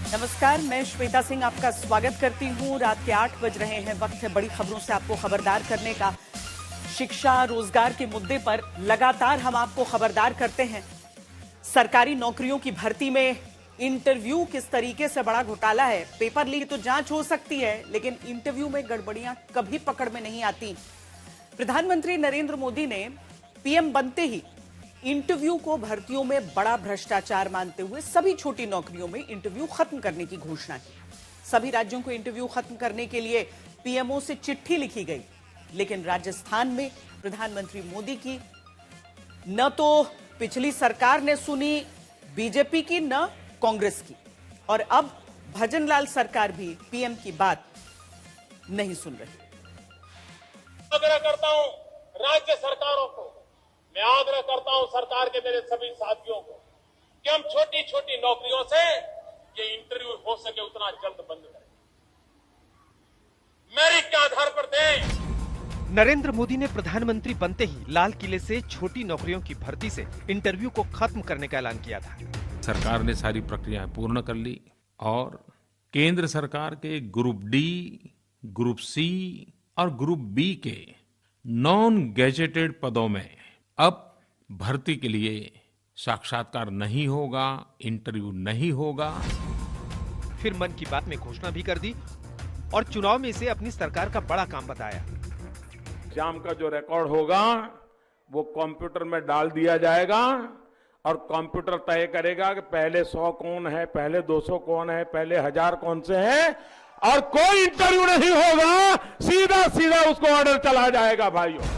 नमस्कार, मैं श्वेता सिंह आपका स्वागत करती हूं। रात के 8 बज रहे हैं। वक्त है बड़ी खबरों से आपको खबरदार करने का। शिक्षा, रोजगार के मुद्दे पर लगातार हम आपको खबरदार करते हैं। सरकारी नौकरियों की भर्ती में इंटरव्यू किस तरीके से बड़ा घोटाला है। पेपर लीक तो जांच हो सकती है, लेकिन इंटरव्यू में गड़बड़ियां कभी पकड़ में नहीं आती। प्रधानमंत्री नरेंद्र मोदी ने पीएम बनते ही इंटरव्यू को भर्तियों में बड़ा भ्रष्टाचार मानते हुए सभी छोटी नौकरियों में इंटरव्यू खत्म करने की घोषणा की। सभी राज्यों को इंटरव्यू खत्म करने के लिए पीएमओ से चिट्ठी लिखी गई, लेकिन राजस्थान में प्रधानमंत्री मोदी की न तो पिछली सरकार ने सुनी बीजेपी की, न कांग्रेस की, और अब भजनलाल सरकार भी पीएम की बात नहीं सुन रही। आग्रह करता हूं राज्य सरकारों को, मैं आग्रह करता हूं सरकार के मेरे सभी साथियों को कि हम छोटी छोटी नौकरियों से ये इंटरव्यू हो सके उतना जल्द बंद करें। मेरिट के आधार पर दें। नरेंद्र मोदी ने प्रधानमंत्री बनते ही लाल किले से छोटी नौकरियों की भर्ती से इंटरव्यू को खत्म करने का ऐलान किया था। सरकार ने सारी प्रक्रियाएं पूर्ण कर ली और केंद्र सरकार के ग्रुप डी, ग्रुप सी और ग्रुप बी के नॉन गैजेटेड पदों में अब भर्ती के लिए साक्षात्कार नहीं होगा, इंटरव्यू नहीं होगा। फिर मन की बात में घोषणा भी कर दी और चुनाव में इसे अपनी सरकार का बड़ा काम बताया। एग्जाम का जो रिकॉर्ड होगा वो कंप्यूटर में डाल दिया जाएगा और कंप्यूटर तय करेगा कि पहले 100 कौन है, पहले 200 कौन है, पहले 1000 कौन से हैं, और कोई इंटरव्यू नहीं होगा, सीधा सीधा उसको ऑर्डर चला जाएगा भाइयों।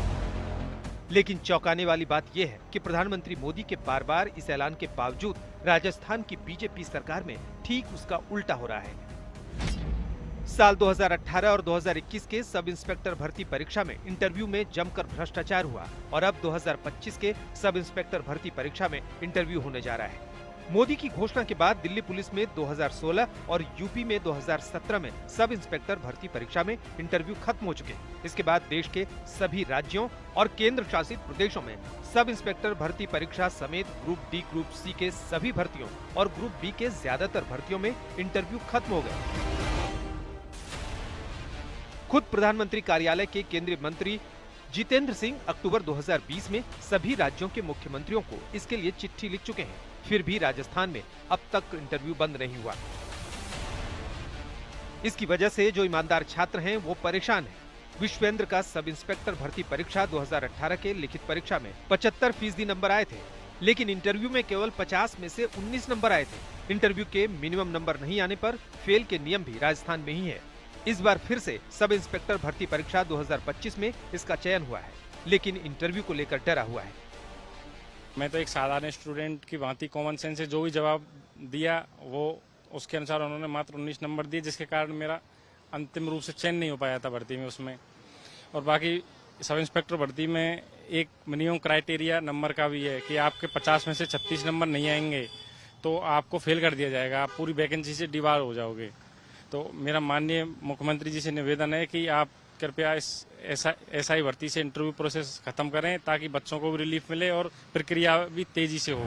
लेकिन चौंकाने वाली बात यह है कि प्रधानमंत्री मोदी के बार बार इस ऐलान के बावजूद राजस्थान की बीजेपी सरकार में ठीक उसका उल्टा हो रहा है। साल 2018 और 2021 के सब इंस्पेक्टर भर्ती परीक्षा में इंटरव्यू में जमकर भ्रष्टाचार हुआ और अब 2025 के सब इंस्पेक्टर भर्ती परीक्षा में इंटरव्यू होने जा रहा है। मोदी की घोषणा के बाद दिल्ली पुलिस में 2016 और यूपी में 2017 में सब इंस्पेक्टर भर्ती परीक्षा में इंटरव्यू खत्म हो चुके। इसके बाद देश के सभी राज्यों और केंद्र शासित प्रदेशों में सब इंस्पेक्टर भर्ती परीक्षा समेत ग्रुप डी, ग्रुप सी के सभी भर्तियों और ग्रुप बी के ज्यादातर भर्तियों में इंटरव्यू खत्म हो गए। खुद प्रधानमंत्री कार्यालय के केंद्रीय मंत्री जितेंद्र सिंह अक्टूबर 2020 में सभी राज्यों के मुख्यमंत्रियों को इसके लिए चिट्ठी लिख चुके हैं। फिर भी राजस्थान में अब तक इंटरव्यू बंद नहीं हुआ। इसकी वजह से जो ईमानदार छात्र हैं वो परेशान हैं। विश्वेंद्र का सब इंस्पेक्टर भर्ती परीक्षा 2018 के लिखित परीक्षा में 75% नंबर आए थे, लेकिन इंटरव्यू में केवल 50 में से 19 नंबर आए थे। इंटरव्यू के मिनिमम नंबर नहीं आने पर फेल के नियम भी राजस्थान में ही है। इस बार फिर से सब इंस्पेक्टर भर्ती परीक्षा 2025 में इसका चयन हुआ है, लेकिन इंटरव्यू को लेकर डरा हुआ है। मैं तो एक साधारण स्टूडेंट की भांति कॉमन सेंस से जो भी जवाब दिया वो उसके अनुसार उन्होंने मात्र 19 नंबर दिए, जिसके कारण मेरा अंतिम रूप से चयन नहीं हो पाया था भर्ती में उसमें। और बाकी सब इंस्पेक्टर भर्ती में एक मिनिमम क्राइटेरिया नंबर का भी है कि आपके 50 में से 36 नंबर नहीं आएंगे तो आपको फेल कर दिया जाएगा, आप पूरी वैकेंसी से डिबार हो जाओगे। तो मेरा माननीय मुख्यमंत्री जी से निवेदन है कि आप कृपया इस एसआई भर्ती से इंटरव्यू प्रोसेस खत्म करें ताकि बच्चों को भी रिलीफ मिले और प्रक्रिया भी तेजी से हो।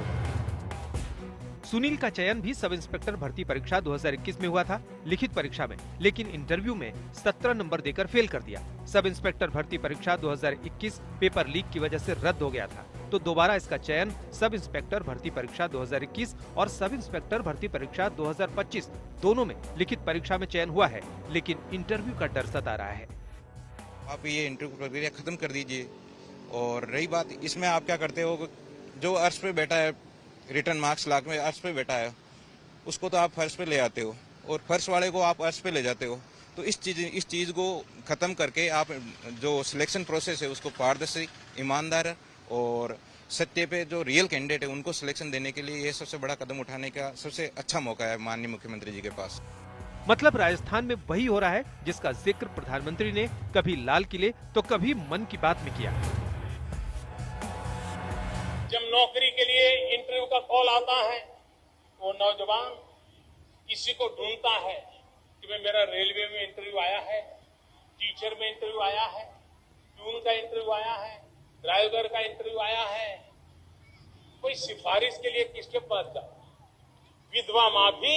सुनील का चयन भी सब इंस्पेक्टर भर्ती परीक्षा 2021 में हुआ था, लिखित परीक्षा में, लेकिन इंटरव्यू में 17 नंबर देकर फेल कर दिया। सब इंस्पेक्टर भर्ती परीक्षा 2021 पेपर लीक की वजह से रद्द हो गया था, तो दोबारा इसका चयन सब इंस्पेक्टर भर्ती परीक्षा 2021 और सब इंस्पेक्टर भर्ती परीक्षा 2025 दोनों में लिखित परीक्षा में चयन हुआ है, लेकिन इंटरव्यू का डर सता रहा है। आप ये इंटरव्यू प्रक्रिया खत्म कर दीजिए। और रही बात इसमें आप क्या करते हो, जो अर्श पे बैठा है, रिटर्न मार्क्स लाख में अर्श पे बैठा है, उसको तो आप फर्श पे ले आते हो और फर्श वाले को आप अर्श पे ले जाते हो। तो इस चीज को खत्म करके आप जो सिलेक्शन प्रोसेस है उसको पारदर्शी, ईमानदार और सत्य पे जो रियल कैंडिडेट है उनको सिलेक्शन देने के लिए ये सबसे बड़ा कदम उठाने का सबसे अच्छा मौका है माननीय मुख्यमंत्री जी के पास। मतलब राजस्थान में वही हो रहा है जिसका जिक्र प्रधानमंत्री ने कभी लाल किले तो कभी मन की बात में किया। जब नौकरी के लिए इंटरव्यू का कॉल आता है वो नौजवान किसी को ढूंढता है कि भाई मेरा रेलवे में इंटरव्यू आया है, टीचर में इंटरव्यू आया है, प्यून का इंटरव्यू आया है, ड्राइवर का इंटरव्यू आया है, कोई सिफारिश के लिए किसके पास जाए। विधवा माँ भी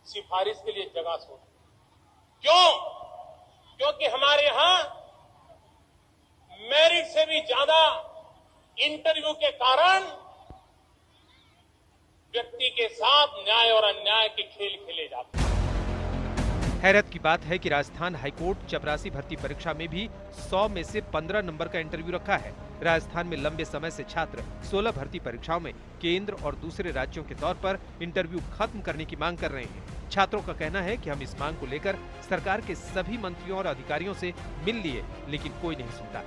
सिफारिश के लिए जगह छोड़ी। क्यों? क्योंकि हमारे यहां मेरिट से भी ज्यादा इंटरव्यू के कारण व्यक्ति के साथ न्याय और अन्याय के खेल खेले जाते हैं। हैरत की बात है कि राजस्थान हाईकोर्ट चपरासी भर्ती परीक्षा में भी 100 में से 15 नंबर का इंटरव्यू रखा है। राजस्थान में लंबे समय से छात्र 16 भर्ती परीक्षाओं में केंद्र और दूसरे राज्यों के तौर पर इंटरव्यू खत्म करने की मांग कर रहे हैं। छात्रों का कहना है कि हम इस मांग को लेकर सरकार के सभी मंत्रियों और अधिकारियों से मिल लिए, लेकिन कोई नहीं सुनता।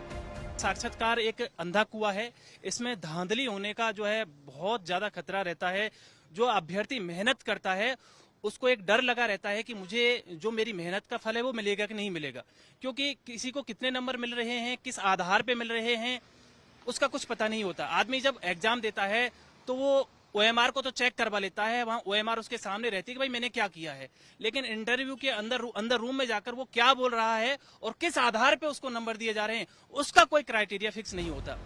साक्षात्कार एक अंधा कुआं है, इसमें धांधली होने का जो है बहुत ज्यादा खतरा रहता है। जो अभ्यर्थी मेहनत करता है उसको एक डर लगा रहता है कि मुझे जो मेरी मेहनत का फल है वो मिलेगा कि नहीं मिलेगा, क्योंकि किसी को कितने नंबर मिल रहे हैं, किस आधार पे मिल रहे हैं, उसका कुछ पता नहीं होता। आदमी जब एग्जाम देता है तो वो OMR को तो चेक करवा लेता है, वहाँ OMR उसके सामने रहती है कि भाई मैंने क्या किया है, लेकिन इंटरव्यू के अंदर रूम में जाकर वो क्या बोल रहा है और किस आधार पे उसको नंबर दिए जा रहे हैं, उसका कोई क्राइटेरिया फिक्स नहीं होता।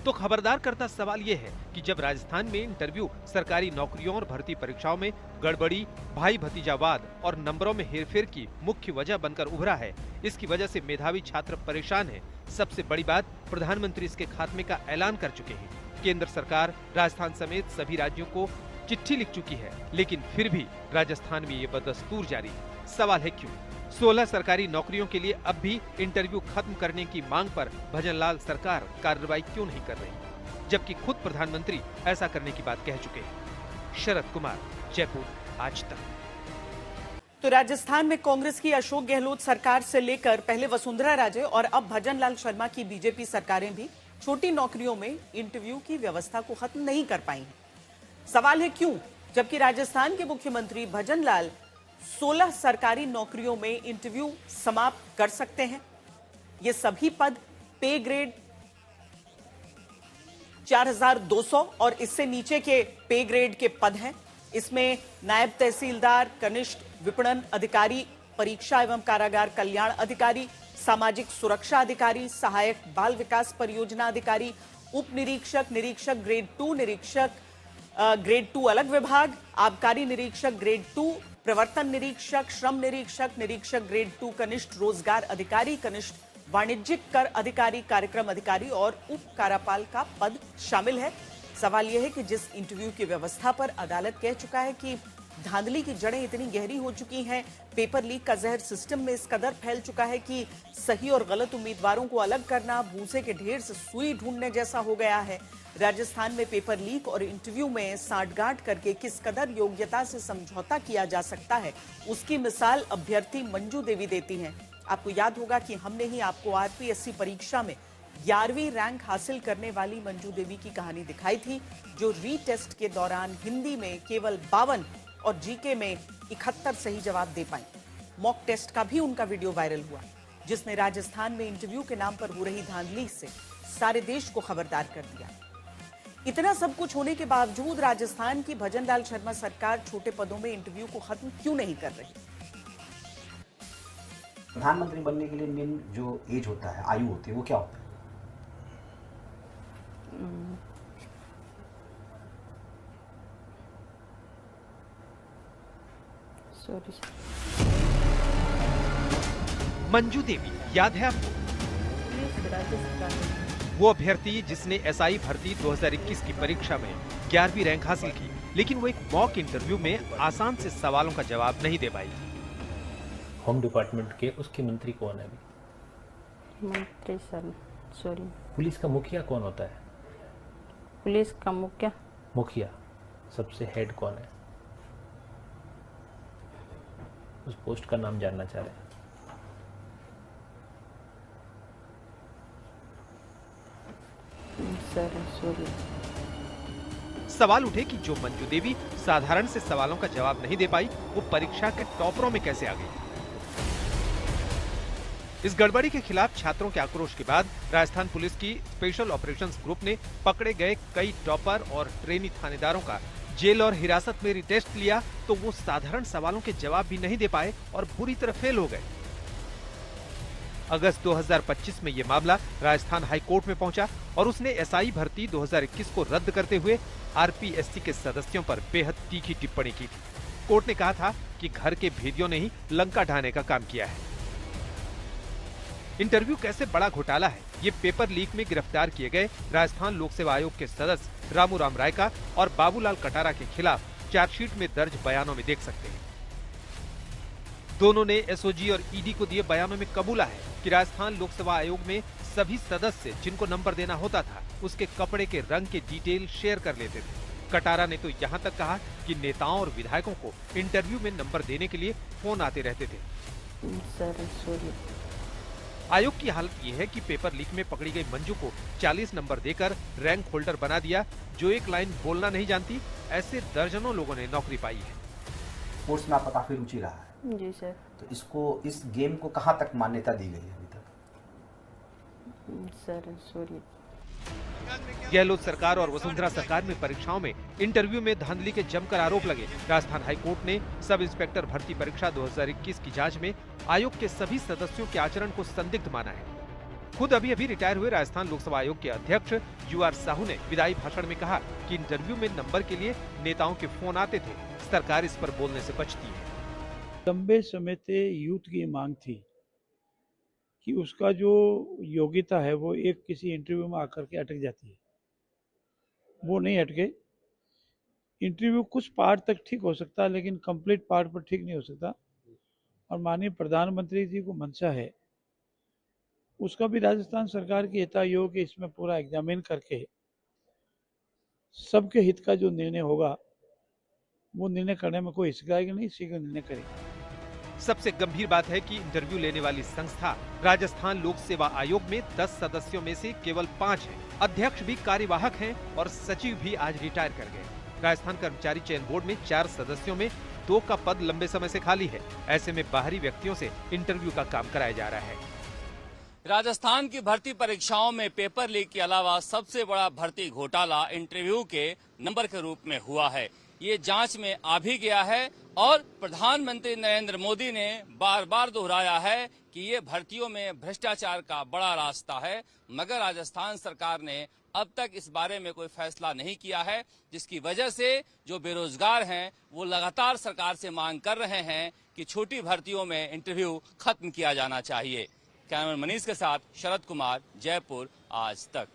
तो खबरदार करता सवाल ये है कि जब राजस्थान में इंटरव्यू सरकारी नौकरियों और भर्ती परीक्षाओं में गड़बड़ी, भाई भतीजावाद और नंबरों में हेरफेर की मुख्य वजह बनकर उभरा है, इसकी वजह से मेधावी छात्र परेशान है। सबसे बड़ी बात, प्रधानमंत्री इसके खात्मे का ऐलान कर चुके हैं। केंद्र सरकार राजस्थान समेत सभी राज्यों को चिट्ठी लिख चुकी है, लेकिन फिर भी राजस्थान में ये बदस्तूर जारी है। सवाल है क्यों? 16 सरकारी नौकरियों के लिए अब भी इंटरव्यू खत्म करने की मांग पर भजनलाल सरकार कार्रवाई क्यों नहीं कर रही, जबकि खुद प्रधानमंत्री ऐसा करने की बात कह चुके हैं। शरद कुमार, जयपुर, आज तक। तो राजस्थान में कांग्रेस की अशोक गहलोत सरकार से लेकर पहले वसुंधरा राजे और अब भजनलाल शर्मा की बीजेपी सरकारें भी छोटी नौकरियों में इंटरव्यू की व्यवस्था को खत्म नहीं कर पाई हैं। सवाल है क्यों, जबकि राजस्थान के मुख्यमंत्री भजनलाल 16 सरकारी नौकरियों में इंटरव्यू समाप्त कर सकते हैं। ये सभी पद पे ग्रेड 4200 और इससे नीचे के पे ग्रेड के पद हैं। इसमें नायब तहसीलदार, कनिष्ठ विपणन अधिकारी, परीक्षा एवं कारागार कल्याण अधिकारी, सामाजिक सुरक्षा अधिकारी, सहायक बाल विकास परियोजना अधिकारी, उप निरीक्षक, निरीक्षक ग्रेड 2, निरीक्षक ग्रेड 2 अलग विभाग, आबकारी निरीक्षक ग्रेड 2, प्रवर्तन निरीक्षक, श्रम निरीक्षक, निरीक्षक ग्रेड 2, कनिष्ठ रोजगार अधिकारी, कनिष्ठ वाणिज्यिक कर अधिकारी, कार्यक्रम अधिकारी और उप कार्यपाल का पद शामिल है। सवाल यह है कि जिस इंटरव्यू की व्यवस्था पर अदालत कह चुका है कि धांधली की जड़ें इतनी गहरी हो चुकी हैं, पेपर लीक का जहर सिस्टम में इस कदर फैल चुका है कि सही और गलत उम्मीदवारों को अलग करना भूसे के ढेर से सुई ढूंढने जैसा हो गया है। राजस्थान में पेपर लीक और इंटरव्यू में सांठगांठ करके किस कदर योग्यता से समझौता किया जा सकता है, उसकी मिसाल अभ्यर्थी मंजू देवी देती हैं। आपको याद होगा कि हमने ही आपको RPSC परीक्षा में 11वीं रैंक हासिल करने वाली मंजू देवी की कहानी दिखाई थी, जो रीटेस्ट के दौरान हिंदी में केवल 52 और जीके में 71 सही जवाब दे पाई। मॉक टेस्ट का भी उनका वीडियो वायरल हुआ, जिसने राजस्थान में इंटरव्यू के नाम पर हो रही धांधली से सारे देश को खबरदार कर दिया। इतना सब कुछ होने के बावजूद राजस्थान की भजनलाल शर्मा सरकार छोटे पदों में इंटरव्यू को खत्म क्यों नहीं कर रही? प्रधानमंत्री बनने के लिए मेन जो एज होता है, आयु होती है, वो क्या होता है? मंजू देवी याद है आपको? वो अभ्यर्थी जिसने SI भर्ती 2021 की परीक्षा में 11वीं रैंक हासिल की, लेकिन वो एक मॉक इंटरव्यू में आसान से सवालों का जवाब नहीं दे पाई। होम डिपार्टमेंट के उसके मंत्री कौन है अभी? मंत्री सर, सॉरी। पुलिस का मुखिया कौन होता है? पुलिस का मुखिया सबसे हेड कौन है? उस पोस्ट का नाम जानना चाह रहे हैं। Sir, sorry. सवाल उठे कि जो मंजू देवी साधारण से सवालों का जवाब नहीं दे पाई, वो परीक्षा के टॉपरों में कैसे आ गई? इस गड़बड़ी के खिलाफ छात्रों के आक्रोश के बाद राजस्थान पुलिस की स्पेशल ऑपरेशंस ग्रुप ने पकड़े गए कई टॉपर और ट्रेनी थानेदारों का जेल और हिरासत में रिटेस्ट लिया, तो वो साधारण सवालों के जवाब भी नहीं दे पाए और बुरी तरह फेल हो गए। अगस्त 2025 में ये मामला राजस्थान हाईकोर्ट में पहुंचा और उसने SI भर्ती 2021 को रद्द करते हुए RPSC के सदस्यों पर बेहद तीखी टिप्पणी की थी। कोर्ट ने कहा था कि घर के भेदियों ने ही लंका ढाने का काम किया है। इंटरव्यू कैसे बड़ा घोटाला है, ये पेपर लीक में गिरफ्तार किए गए राजस्थान लोक सेवा आयोग के सदस्य रामू राम रायका और बाबूलाल कटारा के खिलाफ चार्जशीट में दर्ज बयानों में देख सकते हैं। दोनों ने एसओजी और ईडी को दिए बयानों में कबूला है कि राजस्थान लोक सेवा आयोग में सभी सदस्य जिनको नंबर देना होता था उसके कपड़े के रंग के डिटेल शेयर कर लेते थे। कटारा ने तो यहाँ तक कहा कि नेताओं और विधायकों को इंटरव्यू में नंबर देने के लिए फोन आते रहते थे। Sir sorry. आयोग की हालत ये है कि पेपर लीक में पकड़ी गई मंजू को 40 नंबर देकर रैंक होल्डर बना दिया। जो एक लाइन बोलना नहीं जानती, ऐसे दर्जनों लोगों ने नौकरी पाई है। स्पोर्ट्स में आपका काफी रुचि रहा है। जी सर। तो इस गेम को कहाँ तक मान्यता दी गई है अभी तक? Sir sorry. गहलोत सरकार और वसुंधरा सरकार में परीक्षाओं में इंटरव्यू में धांधली के जमकर आरोप लगे। राजस्थान हाईकोर्ट ने सब इंस्पेक्टर भर्ती परीक्षा 2021 की जांच में आयोग के सभी सदस्यों के आचरण को संदिग्ध माना है। खुद अभी रिटायर हुए राजस्थान लोकसभा आयोग के अध्यक्ष यूआर साहू ने विदाई भाषण में कहा कि इंटरव्यू में नंबर के लिए नेताओं के फोन आते थे, सरकार इस पर बोलने से बचती है। लंबे समय से यूथ की मांग थी कि उसका जो योग्यता है वो एक किसी इंटरव्यू में आकर के अटक जाती है, वो नहीं अटके। इंटरव्यू कुछ पार्ट तक ठीक हो सकता है लेकिन कंप्लीट पार्ट पर ठीक नहीं हो सकता। और माननीय प्रधानमंत्री जी को मंशा है, उसका भी राजस्थान सरकार की हितायोग के इसमें पूरा एग्जामिन करके सबके हित का जो निर्णय होगा वो निर्णय करने में कोई हिचकिचाएगा नहीं, शीघ्र निर्णय करेगा। सबसे गंभीर बात है कि इंटरव्यू लेने वाली संस्था राजस्थान लोक सेवा आयोग में 10 सदस्यों में से केवल 5 हैं। अध्यक्ष भी कार्यवाहक हैं और सचिव भी आज रिटायर कर गए। राजस्थान कर्मचारी चयन बोर्ड में 4 सदस्यों में 2 का पद लंबे समय से खाली है। ऐसे में बाहरी व्यक्तियों से इंटरव्यू का काम कराया जा रहा है। राजस्थान की भर्ती परीक्षाओं में पेपर लीक के अलावा सबसे बड़ा भर्ती घोटाला इंटरव्यू के नंबर के रूप में हुआ है। ये जांच में आ भी गया है और प्रधानमंत्री नरेंद्र मोदी ने बार बार दोहराया है कि ये भर्तियों में भ्रष्टाचार का बड़ा रास्ता है, मगर राजस्थान सरकार ने अब तक इस बारे में कोई फैसला नहीं किया है, जिसकी वजह से जो बेरोजगार हैं वो लगातार सरकार से मांग कर रहे हैं कि छोटी भर्तियों में इंटरव्यू खत्म किया जाना चाहिए। कैमरामैन मनीष के साथ शरद कुमार, जयपुर, आज तक।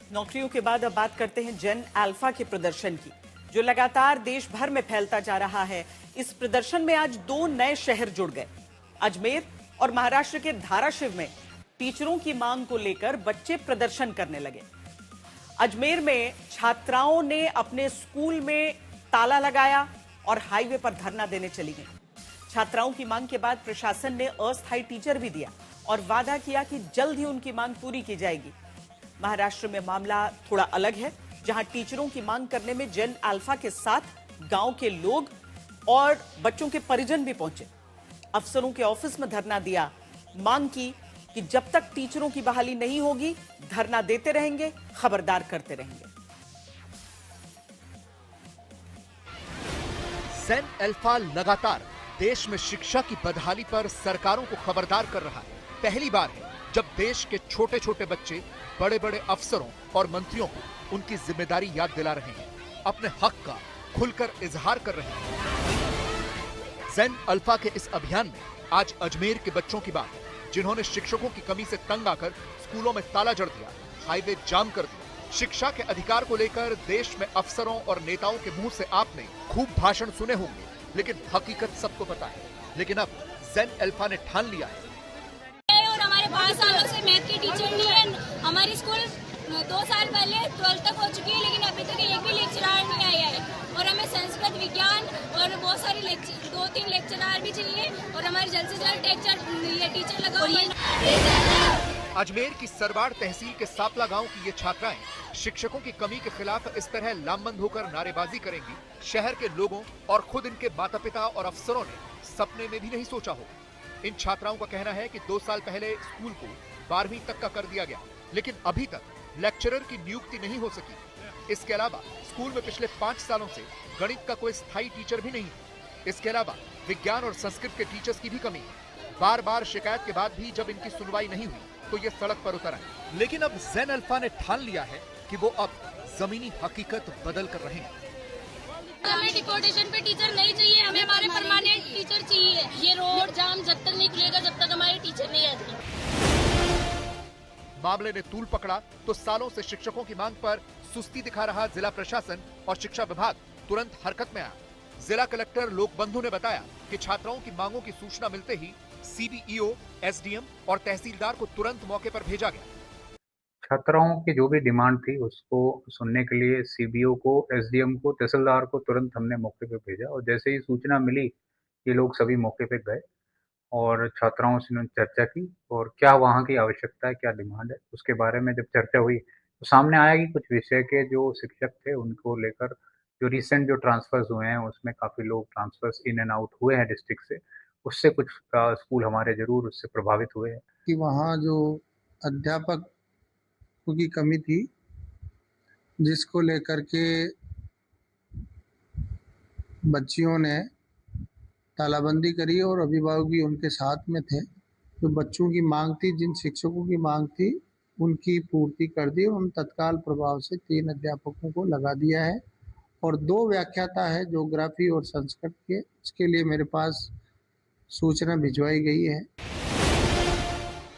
नौकरियों के बाद अब बात करते हैं जेन अल्फा के प्रदर्शन की, जो लगातार देश भर में फैलता जा रहा है। इस प्रदर्शन में आज 2 नए शहर जुड़ गए। अजमेर और महाराष्ट्र के धाराशिव में टीचरों की मांग को लेकर बच्चे प्रदर्शन करने लगे। अजमेर में छात्राओं ने अपने स्कूल में ताला लगाया और हाईवे पर धरना देने चली गई। छात्राओं की मांग के बाद प्रशासन ने अस्थायी टीचर भी दिया और वादा किया कि जल्द ही उनकी मांग पूरी की जाएगी। महाराष्ट्र में मामला थोड़ा अलग है, जहां टीचरों की मांग करने में जेन अल्फा के साथ गांव के लोग और बच्चों के परिजन भी पहुंचे। अफसरों के ऑफिस में धरना दिया, मांग की कि जब तक टीचरों की बहाली नहीं होगी धरना देते रहेंगे, खबरदार करते रहेंगे। जेन अल्फा लगातार देश में शिक्षा की बदहाली पर सरकारों को खबरदार कर रहा है। पहली बार है जब देश के छोटे छोटे बच्चे बड़े बड़े अफसरों और मंत्रियों को उनकी जिम्मेदारी याद दिला रहे हैं, अपने हक का खुलकर इजहार कर रहे हैं। जेन अल्फा के इस अभियान में आज अजमेर के बच्चों की बात है, जिन्होंने शिक्षकों की कमी से तंग आकर स्कूलों में ताला जड़ दिया, हाईवे जाम कर दिया। शिक्षा के अधिकार को लेकर देश में अफसरों और नेताओं के मुंह से आपने खूब भाषण सुने होंगे, लेकिन हकीकत सबको पता है। लेकिन अब जेन अल्फा ने ठान लिया है। और हमारे 5 सालों से मैथ की टीचर नहीं है। हमारी स्कूल 2 साल पहले 12th तक हो चुकी है, लेकिन अभी तक एक भी लेक्चरार नहीं आया है। और हमें संस्कृत, विज्ञान और बहुत सारे 2-3 लेक्चरार भी चाहिए और हमारे जल्द से जल्द टीचर लगाओ। अजमेर की सरवाड़ तहसील के सापला गांव की ये छात्राएं शिक्षकों की कमी के खिलाफ इस तरह लामबंद होकर नारेबाजी करेंगी, शहर के लोगों और खुद इनके माता पिता और अफसरों ने सपने में भी नहीं सोचा हो। इन छात्राओं का कहना है कि 2 साल पहले स्कूल को 12वीं तक का कर दिया गया, लेकिन अभी तक लेक्चरर की नियुक्ति नहीं हो सकी। इसके अलावा स्कूल में पिछले 5 सालों से गणित का कोई स्थायी टीचर भी नहीं है। इसके अलावा विज्ञान और संस्कृत के टीचर्स की भी कमी है। बार बार शिकायत के बाद भी जब इनकी सुनवाई नहीं हुई तो ये सड़क पर उतर आए। लेकिन अब जेन अल्फा ने ठान लिया है कि वो अब जमीनी हकीकत बदल कर रहे हैं। हमें डिपोटेशन पे टीचर नहीं चाहिए, हमें हमारे परमानेंट टीचर चाहिए। ये रोड जाम जब तक नहीं खुलेगा जब तक हमारे टीचर नहीं आते। मामले ने तूल पकड़ा तो सालों से शिक्षकों की मांग पर सुस्ती दिखा रहा जिला प्रशासन और शिक्षा विभाग तुरंत हरकत में आया। जिला कलेक्टर लोकबंधु ने बताया कि छात्राओं की मांगों की सूचना मिलते ही सीडीईओ, एसडीएम और तहसीलदार को तुरंत मौके पर भेजा गया। छात्राओं की जो भी डिमांड थी उसको सुनने के लिए सीबीओ को, एसडीएम को, तहसीलदार को तुरंत हमने मौके पे भेजा और जैसे ही सूचना मिली ये लोग सभी मौके पे गए और छात्राओं से उन्होंने चर्चा की और क्या वहाँ की आवश्यकता है, क्या डिमांड है, उसके बारे में जब चर्चा हुई तो सामने आया कि कुछ विषय के जो शिक्षक थे उनको लेकर जो रिसेंट जो ट्रांसफर्स हुए हैं उसमें काफ़ी लोग ट्रांसफर्स इन एंड आउट हुए हैं डिस्ट्रिक्ट से, उससे कुछ स्कूल हमारे जरूर उससे प्रभावित हुए हैं कि वहाँ जो अध्यापक की कमी थी जिसको लेकर के बच्चियों ने तालाबंदी करी और अभिभावक भी उनके साथ में थे। जो बच्चों की मांग थी, जिन शिक्षकों की मांग थी उनकी पूर्ति कर दी। उन तत्काल प्रभाव से 3 अध्यापकों को लगा दिया है और 2 व्याख्याता है ज्योग्राफी और संस्कृत के, इसके लिए मेरे पास सूचना भिजवाई गई है।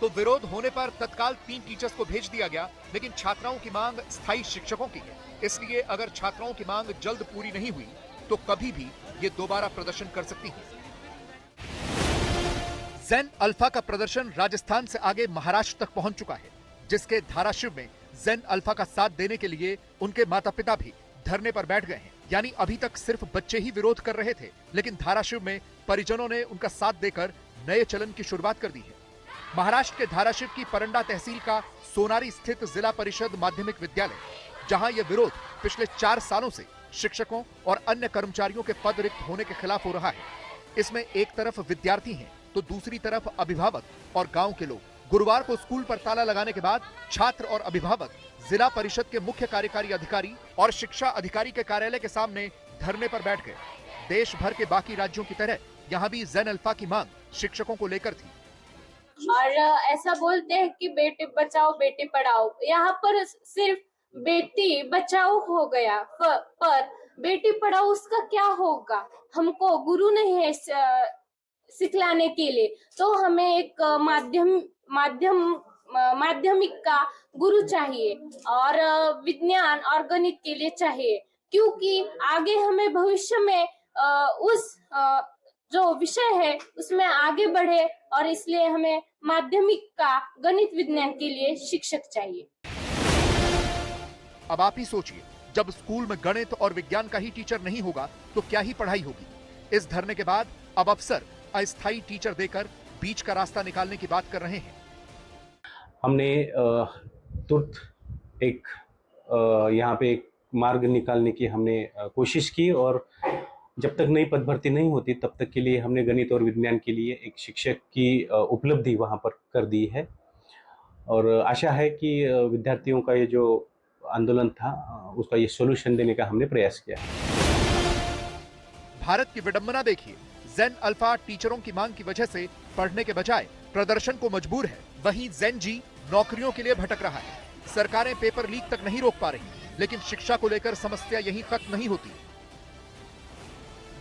तो विरोध होने पर तत्काल 3 टीचर्स को भेज दिया गया, लेकिन छात्राओं की मांग स्थायी शिक्षकों की है, इसलिए अगर छात्राओं की मांग जल्द पूरी नहीं हुई तो कभी भी ये दोबारा प्रदर्शन कर सकती हैं। ज़ेन अल्फा का प्रदर्शन राजस्थान से आगे महाराष्ट्र तक पहुंच चुका है, जिसके धाराशिव में ज़ेन अल्फा का साथ देने के लिए उनके माता पिता भी धरने पर बैठ गए हैं। यानी अभी तक सिर्फ बच्चे ही विरोध कर रहे थे, लेकिन धाराशिव में परिजनों ने उनका साथ देकर नए चलन की शुरुआत कर दी है। महाराष्ट्र के धाराशिव की परंडा तहसील का सोनारी स्थित जिला परिषद माध्यमिक विद्यालय, जहां यह विरोध पिछले 4 सालों से शिक्षकों और अन्य कर्मचारियों के पद रिक्त होने के खिलाफ हो रहा है। इसमें एक तरफ विद्यार्थी हैं तो दूसरी तरफ अभिभावक और गांव के लोग। गुरुवार को स्कूल पर ताला लगाने के बाद छात्र और अभिभावक जिला परिषद के मुख्य कार्यकारी अधिकारी और शिक्षा अधिकारी के कार्यालय के सामने धरने पर बैठ गए। देश भर के बाकी राज्यों की तरह यहाँ भी ज़ेन अल्फा की मांग शिक्षकों को लेकर थी। और ऐसा बोलते हैं कि बेटे बचाओ बेटे पढ़ाओ, यहाँ पर सिर्फ बेटी बचाओ हो गया, पर बेटी पढ़ाओ उसका क्या होगा? हमको गुरु नहीं है सिखलाने के लिए, तो हमें एक माध्यमिक का गुरु चाहिए और विज्ञान और गणित के लिए चाहिए, क्योंकि आगे हमें भविष्य में उस जो विषय है उसमें आगे बढ़े और इसलिए हमें माध्यमिक का गणित विज्ञान के लिए शिक्षक चाहिए। अब आप ही सोचिए, जब स्कूल में गणित और विज्ञान का ही टीचर नहीं होगा तो क्या ही पढ़ाई होगी। इस धरने के बाद अब अफसर अस्थायी टीचर देकर बीच का रास्ता निकालने की बात कर रहे हैं। हमने तुरंत एक यहाँ पे एक मार्ग निकालने की हमने कोशिश की और जब तक नई पद भर्ती नहीं होती तब तक के लिए हमने गणित और विज्ञान के लिए एक शिक्षक की उपलब्धि वहाँ पर कर दी है और आशा है कि विद्यार्थियों का ये जो आंदोलन था उसका ये सॉल्यूशन देने का हमने प्रयास किया। भारत की विडंबना देखिए, ज़ेन अल्फा टीचरों की मांग की वजह से पढ़ने के बजाय प्रदर्शन को मजबूर है, वहीं ज़ेन जी नौकरियों के लिए भटक रहा है। सरकारें पेपर लीक तक नहीं रोक पा रही, लेकिन शिक्षा को लेकर समस्या यहीं खत्म नहीं होती।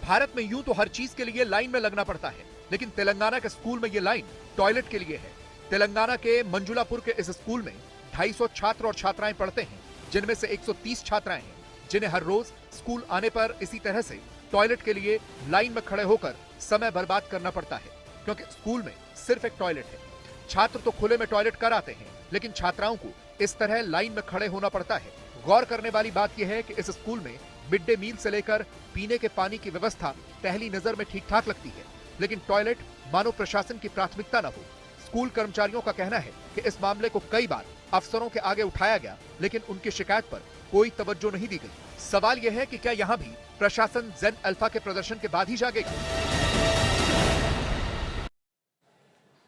भारत में यूं तो हर चीज के लिए लाइन में लगना पड़ता है, लेकिन तेलंगाना के स्कूल में ये लाइन टॉयलेट के लिए है। तेलंगाना के मंजुलापुर के इस स्कूल में 250 छात्र और छात्राएं पढ़ते हैं, जिनमें से 130 छात्राएं हैं जिन्हें हर रोज स्कूल आने पर इसी तरह से टॉयलेट के लिए लाइन में खड़े होकर समय बर्बाद करना पड़ता है, क्योंकि स्कूल में सिर्फ एक टॉयलेट है। छात्र तो खुले में टॉयलेट कर आते हैं, लेकिन छात्राओं को इस तरह लाइन में खड़े होना पड़ता है। गौर करने वाली बात यह है कि इस स्कूल में मिड डे मील से लेकर पीने के पानी की व्यवस्था पहली नजर में ठीक ठाक लगती है, लेकिन टॉयलेट मानो प्रशासन की प्राथमिकता न हो। स्कूल कर्मचारियों का कहना है कि इस मामले को कई बार अफसरों के आगे उठाया गया, लेकिन उनकी शिकायत पर कोई तवज्जो नहीं दी गई। सवाल यह है कि क्या यहाँ भी प्रशासन ज़ेन अल्फा के प्रदर्शन के बाद ही जागेगी?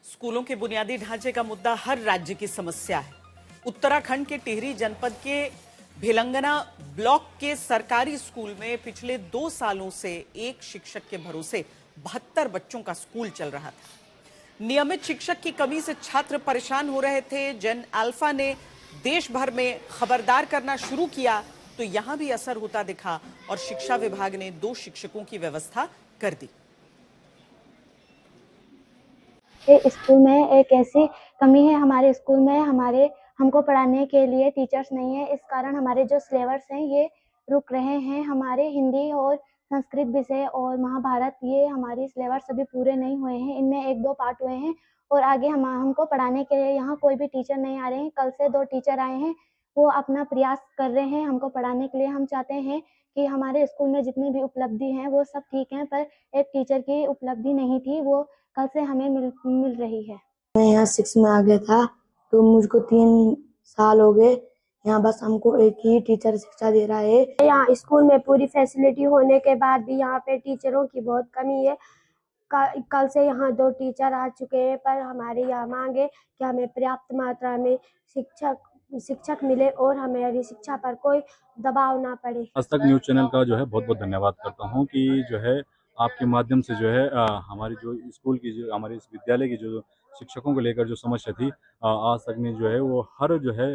स्कूलों के बुनियादी ढांचे का मुद्दा हर राज्य की समस्या है। उत्तराखंड के टिहरी जनपद के भिलंगना ब्लॉक के सरकारी स्कूल में पिछले 2 सालों से एक शिक्षक के भरोसे 72 बच्चों का स्कूल चल रहा था। नियमित शिक्षक की कमी से छात्र परेशान हो रहे थे। ज़ेन अल्फा ने देश भर में खबरदार करना शुरू किया तो यहाँ भी असर होता दिखा और शिक्षा विभाग ने 2 शिक्षकों की व्यवस्था कर दी। स्कूल में एक ऐसी कमी है, हमारे स्कूल में हमको पढ़ाने के लिए टीचर्स नहीं है। इस कारण हमारे जो सिलेबस हैं ये रुक रहे हैं। हमारे हिंदी और संस्कृत विषय और महाभारत ये हमारी सिलेबस अभी पूरे नहीं हुए हैं। इनमें 1-2 पार्ट हुए हैं और आगे हमको पढ़ाने के लिए यहाँ कोई भी टीचर नहीं आ रहे हैं। कल से 2 टीचर आए हैं, वो अपना प्रयास कर रहे हैं हमको पढ़ाने के लिए। हम चाहते हैं कि हमारे स्कूल में जितनी भी उपलब्धि हैं वो सब ठीक हैं, पर एक टीचर की उपलब्धि नहीं थी, वो कल से हमें मिल रही है। मैं यहाँ 6 में आ गया था तो मुझको 3 साल हो गए। यहाँ बस हमको एक ही टीचर शिक्षा दे रहा है। यहाँ स्कूल में पूरी फैसिलिटी होने के बाद भी यहाँ पे टीचरों की बहुत कमी है। कल से यहाँ 2 टीचर आ चुके हैं, पर हमारी यह मांग है कि हमें पर्याप्त मात्रा में शिक्षक मिले और हमारी शिक्षा पर कोई दबाव ना पड़े। आज तक न्यूज़ चैनल का जो है बहुत बहुत धन्यवाद करता हूँ कि जो है आपके माध्यम से जो है हमारी जो स्कूल की जो हमारे इस विद्यालय की जो शिक्षकों को लेकर जो समस्या थी आज तक ने जो है वो हर जो है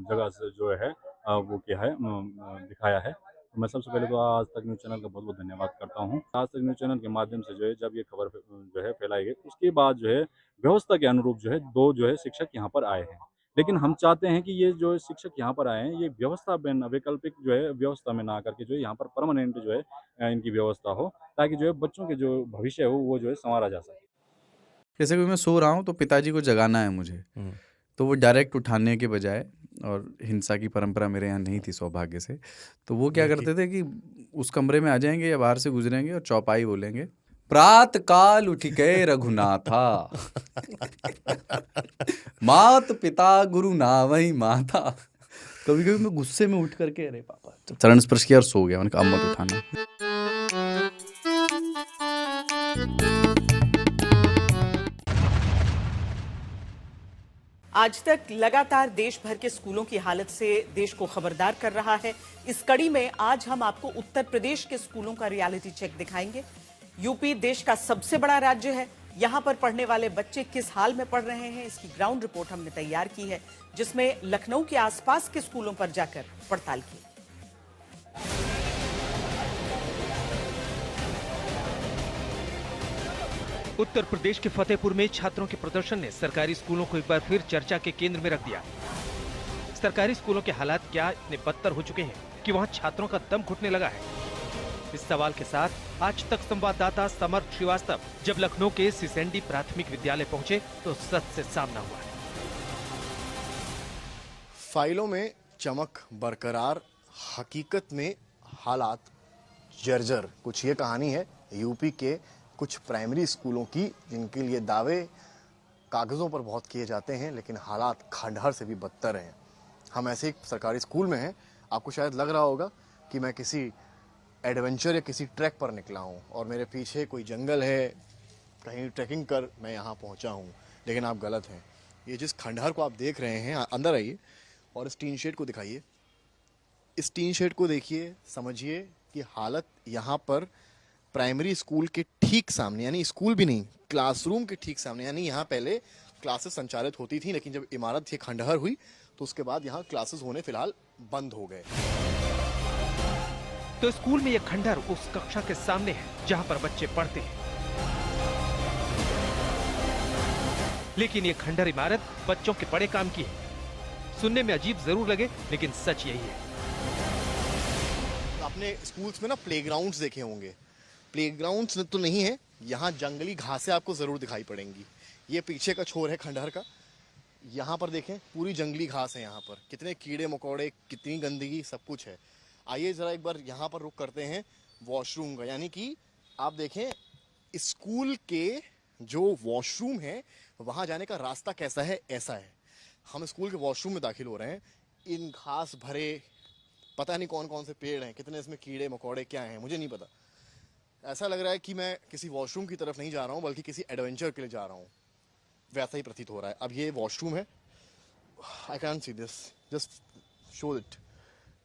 जगह से जो है वो क्या है दिखाया है। तो मैं सबसे पहले तो आज तक न्यूज़ चैनल का बहुत बहुत धन्यवाद करता हूँ। आज तक न्यूज़ चैनल के माध्यम से जो है जब ये खबर जो है फैलाई गई उसके बाद जो है व्यवस्था के अनुरूप जो है 2 जो है शिक्षक यहाँ पर आए हैं, लेकिन हम चाहते हैं कि ये जो शिक्षक यहाँ पर आए हैं ये व्यवस्था में वैकल्पिक जो है व्यवस्था में ना करके जो है यहाँ पर परमानेंट जो है इनकी व्यवस्था हो, ताकि जो है बच्चों के जो भविष्य हो वो जो है संवारा जा सके। जैसे कि मैं सो रहा हूँ तो पिताजी को जगाना है मुझे, तो वो डायरेक्ट उठाने के बजाय, और हिंसा की परंपरा मेरे यहाँ नहीं थी सौभाग्य से, तो वो क्या करते थे कि उस कमरे में आ जाएंगे या बाहर से गुजरेंगे और चौपाई बोलेंगे, प्रात काल उठ के रघुनाथा मात पिता गुरु नावई माता। कभी कभी मैं गुस्से में उठ करके अरे पापा चरण स्पर्श किया और सो गया। मैंने कहा अब मत उठाना। आज तक लगातार देश भर के स्कूलों की हालत से देश को खबरदार कर रहा है। इस कड़ी में आज हम आपको उत्तर प्रदेश के स्कूलों का रियलिटी चेक दिखाएंगे। यूपी देश का सबसे बड़ा राज्य है। यहाँ पर पढ़ने वाले बच्चे किस हाल में पढ़ रहे हैं, इसकी ग्राउंड रिपोर्ट हमने तैयार की है, जिसमें लखनऊ के आसपास के स्कूलों पर जाकर पड़ताल की। उत्तर प्रदेश के फतेहपुर में छात्रों के प्रदर्शन ने सरकारी स्कूलों को एक बार फिर चर्चा के केंद्र में रख दिया। सरकारी स्कूलों के हालात क्या इतने बदतर हो चुके हैं कि वहां छात्रों का दम घुटने लगा है? इस सवाल के साथ आज तक संवाददाता समर्थ श्रीवास्तव जब लखनऊ के सिसेंडी प्राथमिक विद्यालय पहुंचे तो सच से सामना हुआ। फाइलों में चमक बरकरार, हकीकत में हालात जर्जर। कुछ ये कहानी है यूपी के कुछ प्राइमरी स्कूलों की, जिनके लिए दावे कागजों पर बहुत किए जाते हैं लेकिन हालात खंडहर से भी बदतर हैं। हम ऐसे एक सरकारी स्कूल में हैं। आपको शायद लग रहा होगा कि मैं किसी एडवेंचर या किसी ट्रैक पर निकला हूं और मेरे पीछे कोई जंगल है, कहीं ट्रैकिंग कर मैं यहाँ पहुँचा हूँ, लेकिन आप गलत हैं। ये जिस खंडहर को आप देख रहे हैं, अंदर आइए और इस टीन शेड को दिखाइए। इस टीन शेड को देखिए, समझिए कि हालत यहाँ पर प्राइमरी स्कूल के ठीक सामने, यानी स्कूल भी नहीं, क्लासरूम के ठीक सामने, यानी यहाँ पहले क्लासेस संचालित होती थी, लेकिन जब इमारत ये खंडहर हुई तो उसके बाद यहाँ क्लासेस होने फिलहाल बंद हो गए। तो स्कूल में यह खंडहर उस कक्षा के सामने है जहां पर बच्चे पढ़ते हैं, लेकिन ये खंडहर इमारत बच्चों के बड़े काम की है। सुनने में अजीब जरूर लगे, लेकिन सच यही है। आपने स्कूल्स में ना प्लेग्राउंड्स देखे होंगे। प्लेग्राउंड्स तो नहीं है, यहाँ जंगली घासें आपको जरूर दिखाई पड़ेंगी। ये पीछे का छोर है खंडहर का। यहाँ पर देखें, पूरी जंगली घास है। यहाँ पर कितने कीड़े मकोड़े, कितनी गंदगी, सब कुछ है। आइए जरा एक बार यहाँ पर रुक करते हैं वॉशरूम का, यानी कि आप देखें स्कूल के जो वॉशरूम है वहाँ जाने का रास्ता कैसा है। ऐसा है, हम स्कूल के वॉशरूम में दाखिल हो रहे हैं। इन घास भरे पता नहीं कौन कौन से पेड़ हैं, कितने इसमें कीड़े मकोड़े क्या हैं मुझे नहीं पता। ऐसा लग रहा है कि मैं किसी वॉशरूम की तरफ नहीं जा रहा हूँ, बल्कि किसी एडवेंचर के लिए जा रहा हूँ, वैसा ही प्रतीत हो रहा है। अब ये वॉशरूम है। I can see this, just show it,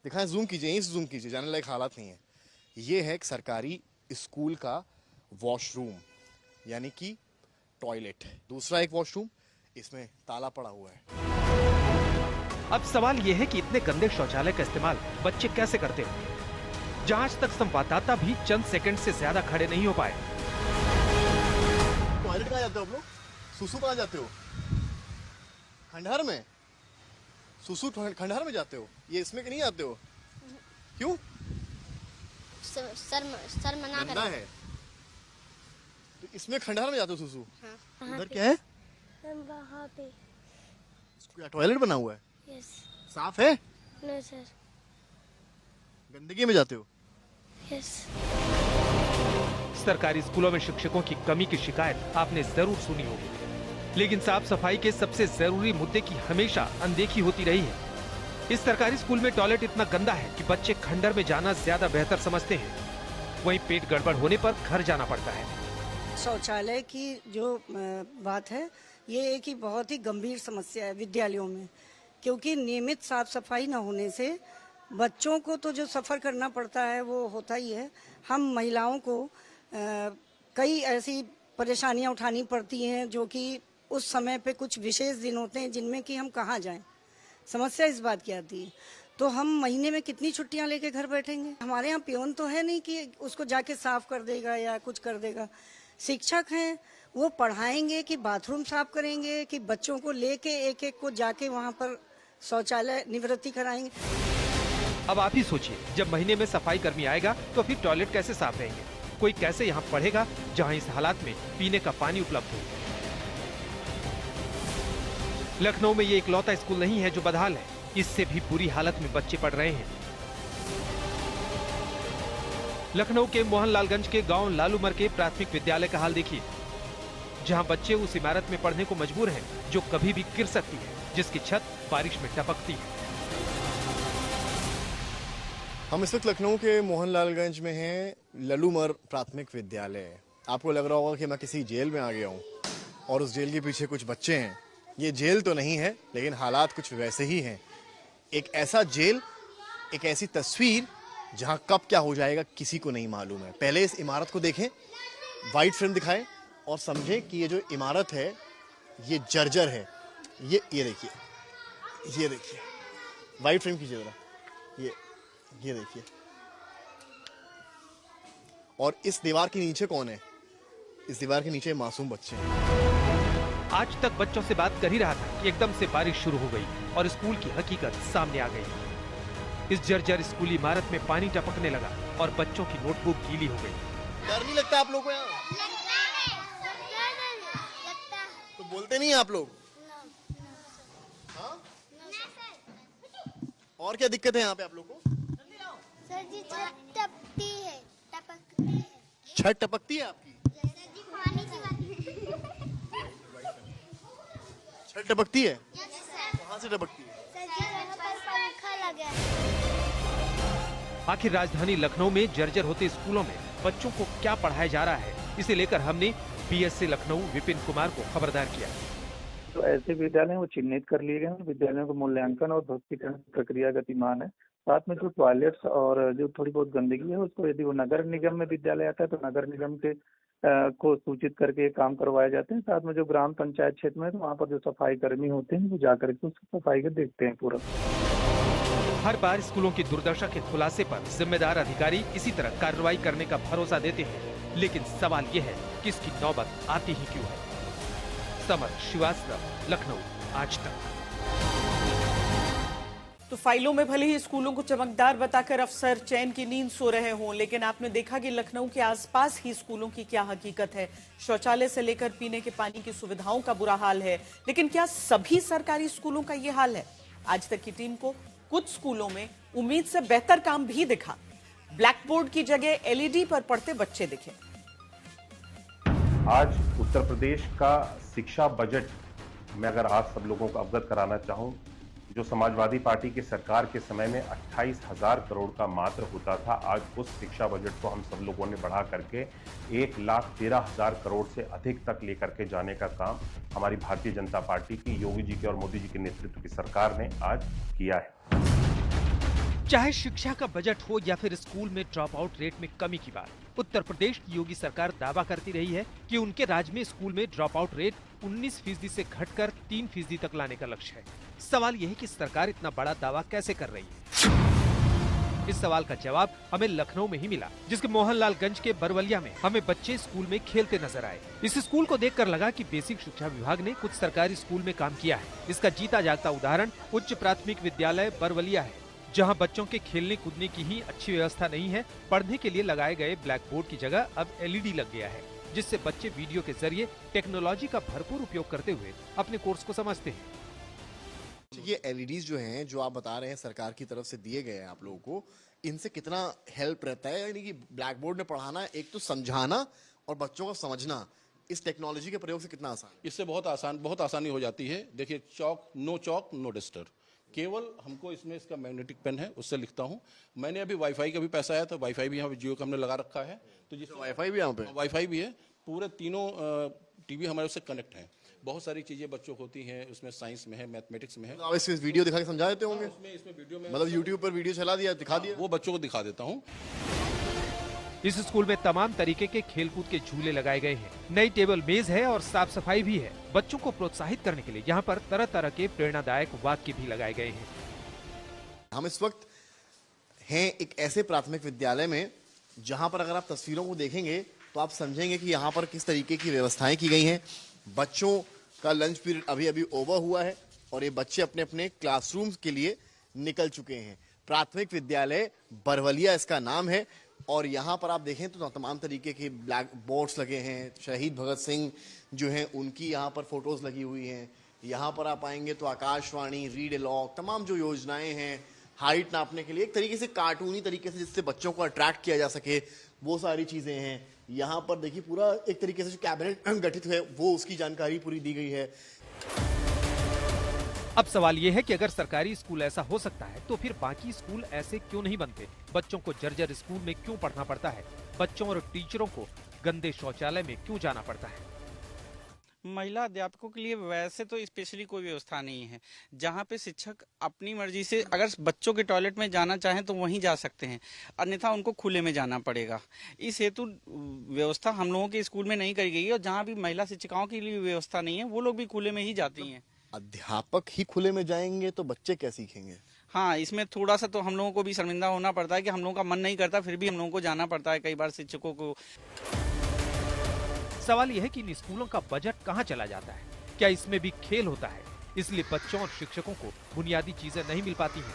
दिखाएं, जूम कीजिए, यहीं से जूम कीजिए, जाने लायक हालात नहीं है। ये है एक सरकारी स्कूल का वॉशरूम, यानी कि टॉयलेट। दूसरा एक वॉशरूम, इसमें ताला पड़ा हुआ है। अब सवाल यह है कि इतने गंदे शौचालय का इस्तेमाल बच्चे कैसे करते होंगे। जहां आज तक संवाददाता भी चंद सेकंड से ज्यादा खड़े नहीं हो पाए। टॉयलेट कहाँ जाते हो आप लोग? सुसु कहाँ जाते हो? खंडहर में? सुसु खंडहर में जाते हो? ये इसमें नहीं जाते हो? क्यों? सर मना गंदा है। तो इसमें खंडहर में जाते हो सुसु? हाँ। उधर क्या है? वहाँ पे क्या टॉयलेट बना हुआ है? यस। साफ है? No sir. गंदगी में जाते हो? यस। सरकारी स्कूलों में शिक्षकों की कमी की शिकायत आपने जरूर सुनी होगी, लेकिन साफ सफाई के सबसे जरूरी मुद्दे की हमेशा अनदेखी होती रही है। इस सरकारी स्कूल में टॉयलेट इतना गंदा है कि बच्चे खंडहर में जाना ज्यादा बेहतर समझते हैं। वहीं पेट गड़बड़ होने पर घर जाना पड़ता है। शौचालय की जो बात है, ये एक ही बहुत ही गंभीर समस्या है विद्यालयों में, क्योंकि नियमित साफ सफाई न होने से बच्चों को तो जो सफ़र करना पड़ता है वो होता ही है। हम महिलाओं को कई ऐसी परेशानियां उठानी पड़ती हैं जो कि उस समय पे कुछ विशेष दिन होते हैं जिनमें कि हम कहाँ जाएं। समस्या इस बात की आती है, तो हम महीने में कितनी छुट्टियां लेके घर बैठेंगे? हमारे यहाँ पियोन तो है नहीं कि उसको जाके साफ कर देगा या कुछ कर देगा। शिक्षक हैं, वो पढ़ाएंगे कि बाथरूम साफ करेंगे कि बच्चों को लेके एक एक को जाके वहाँ पर शौचालय निवृत्ति कराएंगे। अब आप ही सोचिए, जब महीने में सफाई कर्मी आएगा तो फिर टॉयलेट कैसे साफ रहेंगे? कोई कैसे यहाँ पढ़ेगा जहाँ इस हालात में पीने का पानी उपलब्ध हो? लखनऊ में ये इकलौता स्कूल नहीं है जो बदहाल है, इससे भी बुरी हालत में बच्चे पढ़ रहे हैं। लखनऊ के मोहनलालगंज के गांव लालूमर के प्राथमिक विद्यालय का हाल देखिए, जहां बच्चे उस इमारत में पढ़ने को मजबूर हैं जो कभी भी गिर सकती है, जिसकी छत बारिश में टपकती है। हम इस वक्त लखनऊ के मोहनलालगंज में हैं, लालूमर प्राथमिक विद्यालय। आपको लग रहा होगा कि मैं किसी जेल में आ गया हूँ और उस जेल के पीछे कुछ बच्चे हैं। ये जेल तो नहीं है, लेकिन हालात कुछ वैसे ही हैं। एक ऐसा जेल, एक ऐसी तस्वीर जहां कब क्या हो जाएगा किसी को नहीं मालूम है। पहले इस इमारत को देखें, वाइट फिल्म दिखाएं और समझें कि ये जो इमारत है ये जर्जर है। ये देखिए, वाइट फिल्म कीजिए जरा, ये देखिए। और इस दीवार के नीचे कौन है? इस दीवार के नीचे मासूम बच्चे हैं। आज तक बच्चों से बात कर ही रहा था कि एकदम से बारिश शुरू हो गई और स्कूल की हकीकत सामने आ गई। इस जर्जर स्कूल इमारत में पानी टपकने लगा और बच्चों की नोटबुक गीली हो गई। डर नहीं लगता आप लोगों को यहाँ? तो बोलते नहीं आप लोग? हाँ? और क्या दिक्कत है यहाँ पे आप लोग को? सर जी छत टपकती है। छत टपकती है आपकी? छत टपकती है? कहाँ से टपकती है? पंखा लगा है। आखिर राजधानी लखनऊ में जर्जर होते स्कूलों में बच्चों को क्या पढ़ाया जा रहा है, इसे लेकर हमने बीएससी लखनऊ विपिन कुमार को खबरदार किया। तो ऐसे विद्यालय वो चिन्हित कर लिए गए हैं। विद्यालयों का मूल्यांकन और ध्वस्तीकरण प्रक्रिया गतिमान है। साथ में जो टॉयलेट्स और जो थोड़ी बहुत गंदगी है उसको यदि वो नगर निगम में विद्यालय आता है तो नगर निगम के को सूचित करके काम करवाए जाते हैं। साथ में जो ग्राम पंचायत क्षेत्र में है तो वहाँ पर जो सफाई कर्मी होते हैं वो जाकर के उसकी सफाई को देखते हैं पूरा। हर बार स्कूलों की दुर्दशा के खुलासे पर जिम्मेदार अधिकारी इसी तरह कार्रवाई करने का भरोसा देते हैं, लेकिन सवाल ये है कि इसकी नौबत आती ही क्यों है। समर श्रीवास्तव, लखनऊ, आज तक। तो फाइलों में भले ही स्कूलों को चमकदार बताकर अफसर चैन की नींद सो रहे हों, लेकिन आपने देखा कि लखनऊ के आसपास ही स्कूलों की क्या हकीकत है। शौचालय से लेकर पीने के पानी की सुविधाओं का बुरा हाल है। लेकिन क्या सभी सरकारी स्कूलों का ये हाल है? आज तक की टीम को कुछ स्कूलों में उम्मीद से बेहतर काम भी दिखा। ब्लैक बोर्ड की जगह एलईडी पर पढ़ते बच्चे दिखे। आज उत्तर प्रदेश का शिक्षा बजट में अगर आज सब लोगों को अवगत कराना चाहूं, जो समाजवादी पार्टी की सरकार के समय में 28,000 करोड़ का मात्र होता था, आज उस शिक्षा बजट को हम सब लोगों ने बढ़ा करके 1,13,000 करोड़ से अधिक तक लेकर के जाने का काम हमारी भारतीय जनता पार्टी की, योगी जी के और मोदी जी के नेतृत्व की सरकार ने आज किया है। चाहे शिक्षा का बजट हो या फिर स्कूल में ड्रॉप आउट रेट में कमी की बात, उत्तर प्रदेश की योगी सरकार दावा करती रही है कि उनके राज्य में स्कूल में ड्रॉप आउट रेट 19% से घटकर 3% तक लाने का लक्ष्य है। सवाल यह है कि सरकार इतना बड़ा दावा कैसे कर रही है। इस सवाल का जवाब हमें लखनऊ में ही मिला, जिसके मोहनलालगंज के बरवलिया में हमें बच्चे स्कूल में खेलते नजर आए। इस स्कूल को देखकर लगा कि बेसिक शिक्षा विभाग ने कुछ सरकारी स्कूल में काम किया है। इसका जीता जागता उदाहरण उच्च प्राथमिक विद्यालय बरवलिया है, जहां बच्चों के खेलने कूदने की ही अच्छी व्यवस्था नहीं है। पढ़ने के लिए लगाए गए ब्लैक बोर्ड की जगह अब LED लग गया है, जिससे बच्चे वीडियो के जरिए टेक्नोलॉजी का भरपूर उपयोग करते हुए अपने कोर्स को समझते हैं। ये LEDs जो हैं, जो आप बता रहे हैं सरकार की तरफ से दिए गए हैं आप लोगों को, इनसे कितना हेल्प रहता है? यानी कि ब्लैक बोर्ड में पढ़ाना, एक तो समझाना और बच्चों को समझना, इस टेक्नोलॉजी के प्रयोग से कितना आसान? इससे बहुत आसानी हो जाती है। देखिए, चॉक नो डस्टर, केवल हमको इसमें इसका मैग्नेटिक पेन है, उससे लिखता हूँ। मैंने अभी वाईफाई का भी पैसा आया था, वाईफाई भी यहाँ जियो का हमने लगा रखा है, तो जिस वाईफाई भी यहाँ पे वाईफाई भी है, पूरे तीनों टीवी हमारे उससे कनेक्ट हैं। बहुत सारी चीजें बच्चों को होती हैं, उसमें साइंस में है, मैथमेटिक्स में है। आप इसमें वीडियो दिखा के समझा देते होंगे? इसमें वीडियो में मतलब यूट्यूब पर वीडियो चला दिया, दिखा दिया, वो बच्चों को दिखा देता हूँ। इस स्कूल में तमाम तरीके के खेलकूद के झूले लगाए गए हैं, नई टेबल मेज है और साफ सफाई भी है। बच्चों को प्रोत्साहित करने के लिए यहाँ पर तरह तरह के प्रेरणादायक वाक्य भी लगाए गए हैं। हम इस वक्त हैं एक ऐसे प्राथमिक विद्यालय में जहां पर अगर आप तस्वीरों को देखेंगे तो आप समझेंगे कि यहाँ पर किस तरीके की व्यवस्थाएं की गई हैं। बच्चों का लंच पीरियड अभी ओवर हुआ है और ये बच्चे अपने अपने क्लासरूम्स के लिए निकल चुके हैं। प्राथमिक विद्यालय बरवलिया इसका नाम है और यहाँ पर आप देखें तो तमाम तरीके के ब्लैक बोर्ड्स लगे हैं। शहीद भगत सिंह जो हैं उनकी यहाँ पर फोटोज लगी हुई हैं। यहाँ पर आप आएंगे तो आकाशवाणी, रीड अलॉग, तमाम जो योजनाएं हैं हाइट नापने के लिए, एक तरीके से कार्टूनी तरीके से जिससे बच्चों को अट्रैक्ट किया जा सके, वो सारी चीजें हैं। यहाँ पर देखिए पूरा एक तरीके से जो कैबिनेट गठित है वो उसकी जानकारी पूरी दी गई है। अब सवाल ये है कि अगर सरकारी स्कूल ऐसा हो सकता है तो फिर बाकी स्कूल ऐसे क्यों नहीं बनते? बच्चों को जर्जर स्कूल में क्यों पढ़ना पड़ता है? बच्चों और टीचरों को गंदे शौचालय में क्यों जाना पड़ता है? महिला अध्यापकों के लिए वैसे तो स्पेशली कोई व्यवस्था नहीं है, जहाँ पे शिक्षक अपनी मर्जी से अगर बच्चों के टॉयलेट में जाना चाहें तो वहीं जा सकते हैं, अन्यथा उनको खुले में जाना पड़ेगा। इस हेतु व्यवस्था हम लोगों के स्कूल में नहीं करी गई है और जहाँ भी महिला शिक्षिकाओं के लिए व्यवस्था नहीं है वो लोग भी खुले में ही जाती हैं। अध्यापक ही खुले में जाएंगे तो बच्चे क्या सीखेंगे? हाँ, इसमें थोड़ा सा तो हम लोगों को भी शर्मिंदा होना पड़ता है कि हम लोगों का मन नहीं करता, फिर भी हम लोगों को जाना पड़ता है कई बार शिक्षकों को। सवाल यह है कि इन स्कूलों का बजट कहां चला जाता है? क्या इसमें भी खेल होता है? इसलिए बच्चों और शिक्षकों को बुनियादी चीजें नहीं मिल पाती हैं।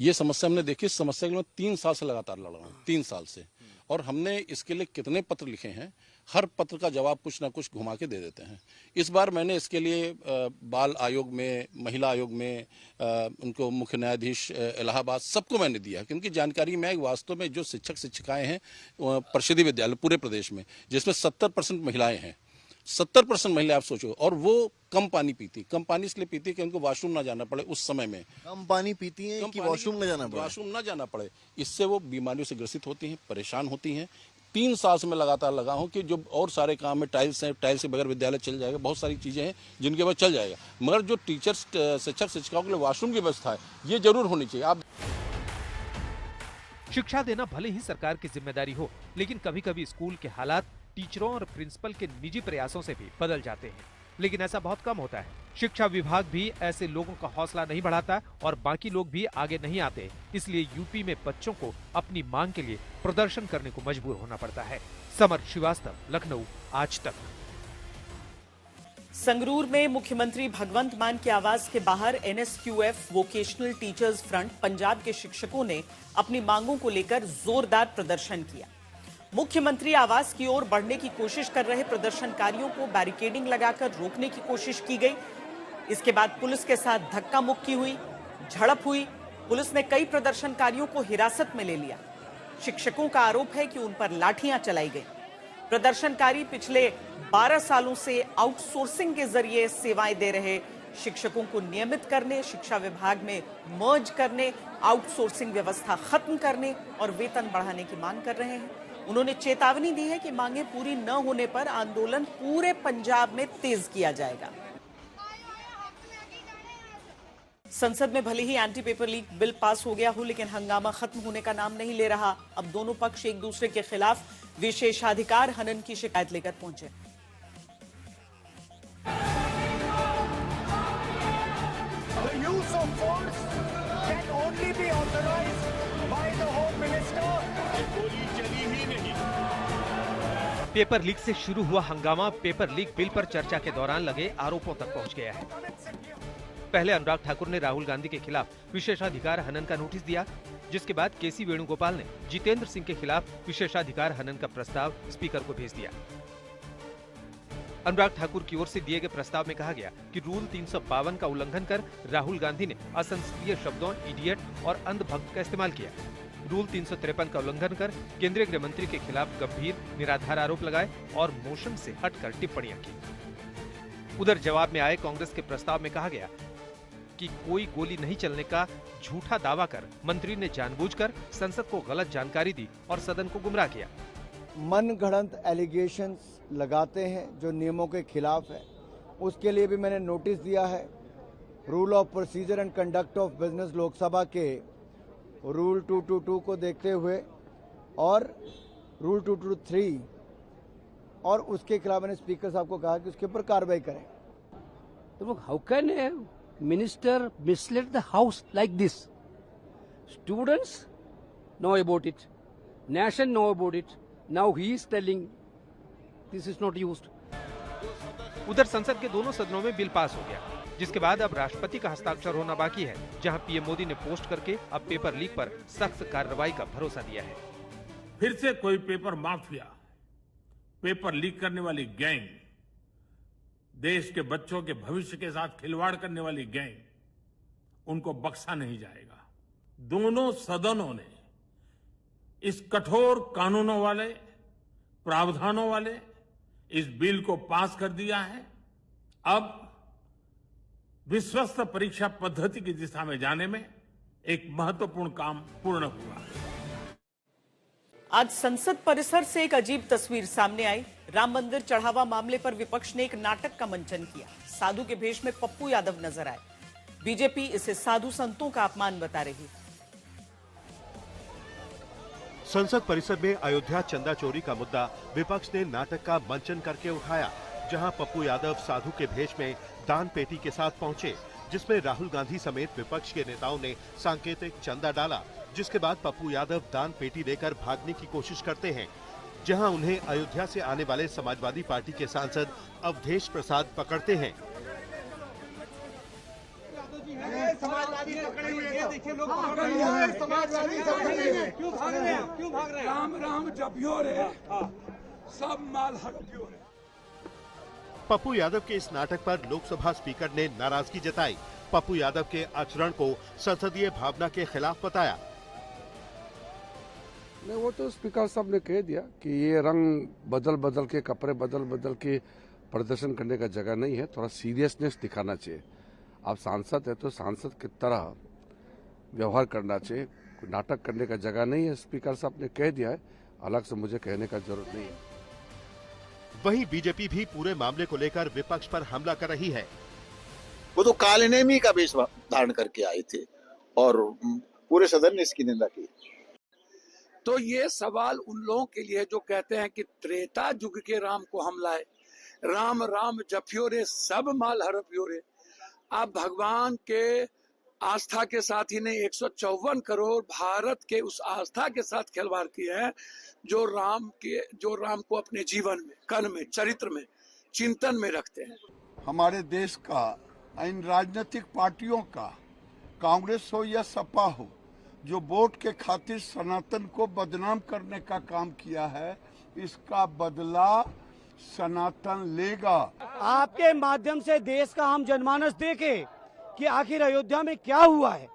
ये समस्या हमने देखी, इस समस्या के लिए 3 साल से लगातार लड़ रहा हूँ, 3 साल से, और हमने इसके लिए कितने पत्र लिखे हैं, हर पत्र का जवाब कुछ ना कुछ घुमा के दे देते हैं। इस बार मैंने इसके लिए बाल आयोग में, महिला आयोग में, उनको मुख्य न्यायाधीश इलाहाबाद, सबको मैंने दिया, क्योंकि जानकारी में वास्तव में जो शिक्षक शिक्षिकाएं हैं परिषदीय विद्यालय पूरे प्रदेश में, जिसमें 70% महिलाएं हैं, 70% महिला आप सोचो, और वो कम पानी पीती। कम पानी इसलिए पीती कि उनको वॉशरूम ना जाना पड़े उस समय में। कम पानी पीती हैं कि वॉशरूम ना जाना पड़े? वॉशरूम ना जाना पड़े, इससे वो बीमारियों से ग्रसित होती हैं, परेशान होती हैं। 3 साल से मैं लगातार लगा हूं कि जो और सारे काम में टाइल्स हैं, टाइल्स के बगैर विद्यालय चल जाएगा, बहुत सारी चीजें हैं जिनके बाद चल जाएगा, मगर जो टीचर्स शिक्षक शिक्षिकाओं के लिए वॉशरूम की व्यवस्था है ये जरूर होनी चाहिए। आप शिक्षा देना भले ही सरकार की जिम्मेदारी हो, लेकिन कभी कभी स्कूल के हालात टीचरों और प्रिंसिपल के निजी प्रयासों से भी बदल जाते हैं, लेकिन ऐसा बहुत कम होता है। शिक्षा विभाग भी ऐसे लोगों का हौसला नहीं बढ़ाता और बाकी लोग भी आगे नहीं आते। इसलिए यूपी में बच्चों को अपनी मांग के लिए प्रदर्शन करने को मजबूर होना पड़ता है। समर श्रीवास्तव, लखनऊ, आज तक। संगरूर में मुख्यमंत्री भगवंत मान की आवाज के बाहर NSQF vocational teachers front Punjab के शिक्षकों ने अपनी मांगों को लेकर जोरदार प्रदर्शन किया। मुख्यमंत्री आवास की ओर बढ़ने की कोशिश कर रहे प्रदर्शनकारियों को बैरिकेडिंग लगाकर रोकने की कोशिश की गई। इसके बाद पुलिस के साथ धक्का मुक्की हुई, झड़प हुई। पुलिस ने कई प्रदर्शनकारियों को हिरासत में ले लिया। शिक्षकों का आरोप है कि उन पर लाठियां चलाई गई। प्रदर्शनकारी पिछले 12 सालों से आउटसोर्सिंग के जरिए सेवाएं दे रहे शिक्षकों को नियमित करने, शिक्षा विभाग में मर्ज करने, आउटसोर्सिंग व्यवस्था खत्म करने और वेतन बढ़ाने की मांग कर रहे हैं। उन्होंने चेतावनी दी है कि मांगे पूरी न होने पर आंदोलन पूरे पंजाब में तेज किया जाएगा। संसद में भले ही anti paper leak bill pass हो गया हो, लेकिन हंगामा खत्म होने का नाम नहीं ले रहा। अब दोनों पक्ष एक दूसरे के खिलाफ विशेषाधिकार हनन की शिकायत लेकर पहुंचे। पेपर लीक से शुरू हुआ हंगामा पेपर लीक बिल पर चर्चा के दौरान लगे आरोपों तक पहुंच गया है। पहले अनुराग ठाकुर ने राहुल गांधी के खिलाफ विशेषाधिकार हनन का नोटिस दिया, जिसके बाद केसी वेणुगोपाल ने जितेंद्र सिंह के खिलाफ विशेषाधिकार हनन का प्रस्ताव स्पीकर को भेज दिया। अनुराग ठाकुर की ओर से दिए गए प्रस्ताव में कहा गया कि रूल 352 का उल्लंघन कर राहुल गांधी ने असंसदीय शब्दों इडियट और अंधभक्त का इस्तेमाल किया। रूल 353 का उल्लंघन कर केंद्रीय गृह मंत्री के खिलाफ गंभीर निराधार आरोप लगाए और मोशन से हटकर टिप्पणियां की। उधर जवाब में आए कांग्रेस के प्रस्ताव में कहा गया कि कोई गोली नहीं चलने का झूठा दावा कर मंत्री ने जानबूझकर संसद को गलत जानकारी दी और सदन को गुमराह किया। मनगढ़ंत एलिगेशंस लगाते हैं जो नियमों के खिलाफ है, उसके लिए भी मैंने नोटिस दिया है। Rule of procedure and conduct of business Lok Sabha के रूल 222 को देखते हुए और रूल 223 और उसके खिलाफ मैंने स्पीकर साहब को कहा कि उसके ऊपर कार्रवाई करें। तो how can a minister mislead the house like this? Students know about it, nation know about it, now he is telling this is not used. उधर संसद के दोनों सदनों में बिल पास हो गया, जिसके बाद अब राष्ट्रपति का हस्ताक्षर होना बाकी है, जहां पीएम मोदी ने पोस्ट करके अब पेपर लीक पर सख्त कार्रवाई का भरोसा दिया है। फिर से कोई पेपर माफिया, पेपर लीक करने वाली गैंग, देश के बच्चों के भविष्य के साथ खिलवाड़ करने वाली गैंग, उनको बख्शा नहीं जाएगा। दोनों सदनों ने इस कठोर कानूनों वाले, प्रावधानों वाले इस बिल को पास कर दिया है। अब विश्वस्त परीक्षा पद्धति की दिशा में जाने में एक महत्वपूर्ण काम पूर्ण हुआ। आज संसद परिसर से एक अजीब तस्वीर सामने आई। राम मंदिर चढ़ावा मामले पर विपक्ष ने एक नाटक का मंचन किया। साधु के भेष में पप्पू यादव नजर आए। बीजेपी इसे साधु संतों का अपमान बता रही। संसद परिसर में अयोध्या चंदा चोरी का मुद्दा विपक्ष ने नाटक का मंचन करके उठाया, जहां पप्पू यादव साधु के भेष में दान पेटी के साथ पहुंचे, जिसमें राहुल गांधी समेत विपक्ष के नेताओं ने सांकेतिक चंदा डाला, जिसके बाद पप्पू यादव दान पेटी लेकर भागने की कोशिश करते हैं, जहां उन्हें अयोध्या से आने वाले समाजवादी पार्टी के सांसद अवधेश प्रसाद पकड़ते हैं। समाजवादी पकड़े हुए हैं, देखिए लोग पकड़े हुए हैं, समाजवादी क्यों भाग रहे हैं? क्यों भाग रहे हैं? राम राम जपियो रे, सब माल हड़पियो रे। पप्पू यादव के इस नाटक पर लोकसभा स्पीकर ने नाराजगी जताई। पप्पू यादव के आचरण को संसदीय भावना के खिलाफ बताया। नहीं, वो तो स्पीकर साहब ने कह दिया कि ये रंग बदल बदल के, कपड़े बदल बदल के प्रदर्शन करने का जगह नहीं है, थोड़ा सीरियसनेस दिखाना चाहिए। आप सांसद है तो सांसद की तरह व्यवहार करना चाहिए, कोई नाटक करने का जगह नहीं है। स्पीकर साहब ने कह दिया है, अलग से मुझे कहने का जरूरत नहीं है। वहीं बीजेपी भी पूरे मामले को लेकर विपक्ष पर हमला कर रही है। वो तो कालनेमी का वेश धारण करके आए थे और पूरे सदन ने इसकी निंदा की। तो ये सवाल उन लोगों के लिए जो कहते हैं कि त्रेता युग के राम को हम लाए, राम राम जपियो रे, सब माल हड़पियो रे। आप भगवान के आस्था के साथ ही ने 154 करोड़ भारत के उस आस्था के साथ खिलवाड़ किया है जो राम को अपने जीवन में, कर्म में, चरित्र में, चिंतन में रखते हैं। हमारे देश का, इन राजनीतिक पार्टियों का, कांग्रेस हो या सपा हो, जो वोट के खातिर सनातन को बदनाम करने का काम किया है, इसका बदला सनातन लेगा। आपके माध्यम से देश का हम जनमानस देखे कि आखिर अयोध्या में क्या हुआ है।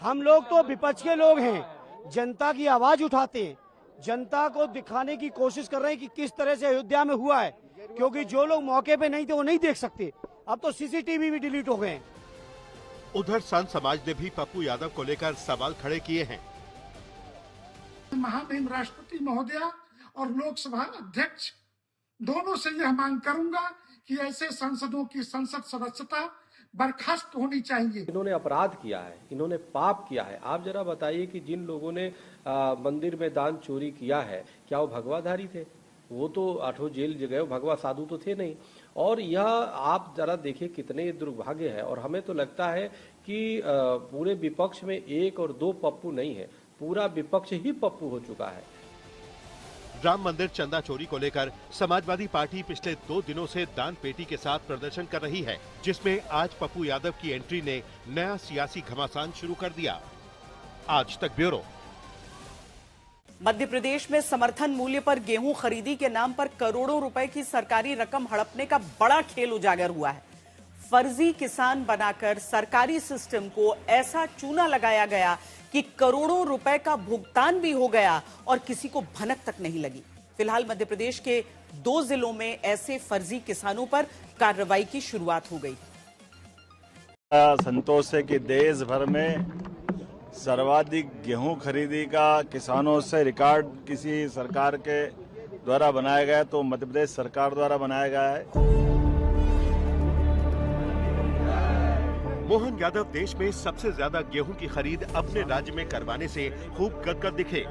हम लोग तो विपक्ष के लोग हैं, जनता की आवाज उठाते हैं, जनता को दिखाने की कोशिश कर रहे हैं कि किस तरह से अयोध्या में हुआ है, क्योंकि जो लोग मौके पे नहीं थे वो नहीं देख सकते। अब तो सीसीटीवी भी डिलीट हो गए हैं। उधर संत समाज ने भी पप्पू यादव को लेकर सवाल खड़े किए हैं। महामहिम राष्ट्रपति महोदया और लोकसभा अध्यक्ष दोनों से यह मांग करूंगा कि ऐसे सांसदों की संसद सदस्यता बर्खास्त होनी चाहिए। इन्होंने अपराध किया है, इन्होंने पाप किया है। आप जरा बताइए कि जिन लोगों ने मंदिर में दान चोरी किया है, क्या वो भगवाधारी थे? वो तो 8 जेल गए, भगवा साधु तो थे नहीं। और यह आप जरा देखिए कितने दुर्भाग्य है। और हमें तो लगता है कि पूरे विपक्ष में 1 और 2 पप्पू नहीं है, पूरा विपक्ष ही पप्पू हो चुका है। राम मंदिर चंदा चोरी को लेकर समाजवादी पार्टी पिछले 2 दिनों से दान पेटी के साथ प्रदर्शन कर रही है, जिसमें आज पप्पू यादव की एंट्री ने नया सियासी घमासान शुरू कर दिया। आज तक ब्यूरो। मध्य प्रदेश में समर्थन मूल्य पर गेहूं खरीदी के नाम पर करोड़ों रुपए की सरकारी रकम हड़पने का बड़ा खेल उजागर हुआ है। फर्जी किसान बनाकर सरकारी सिस्टम को ऐसा चूना लगाया गया कि करोड़ों रुपए का भुगतान भी हो गया और किसी को भनक तक नहीं लगी। फिलहाल मध्य प्रदेश के 2 जिलों में ऐसे फर्जी किसानों पर कार्रवाई की शुरुआत हो गई। संतोष है कि देश भर में सर्वाधिक गेहूं खरीदी का किसानों से रिकॉर्ड किसी सरकार के द्वारा बनाया गया तो मध्य प्रदेश सरकार द्वारा बनाया गया है। मोहन यादव देश में सबसे ज्यादा गेहूं की खरीद अपने राज्य में करवाने से खूब गदगद दिखे।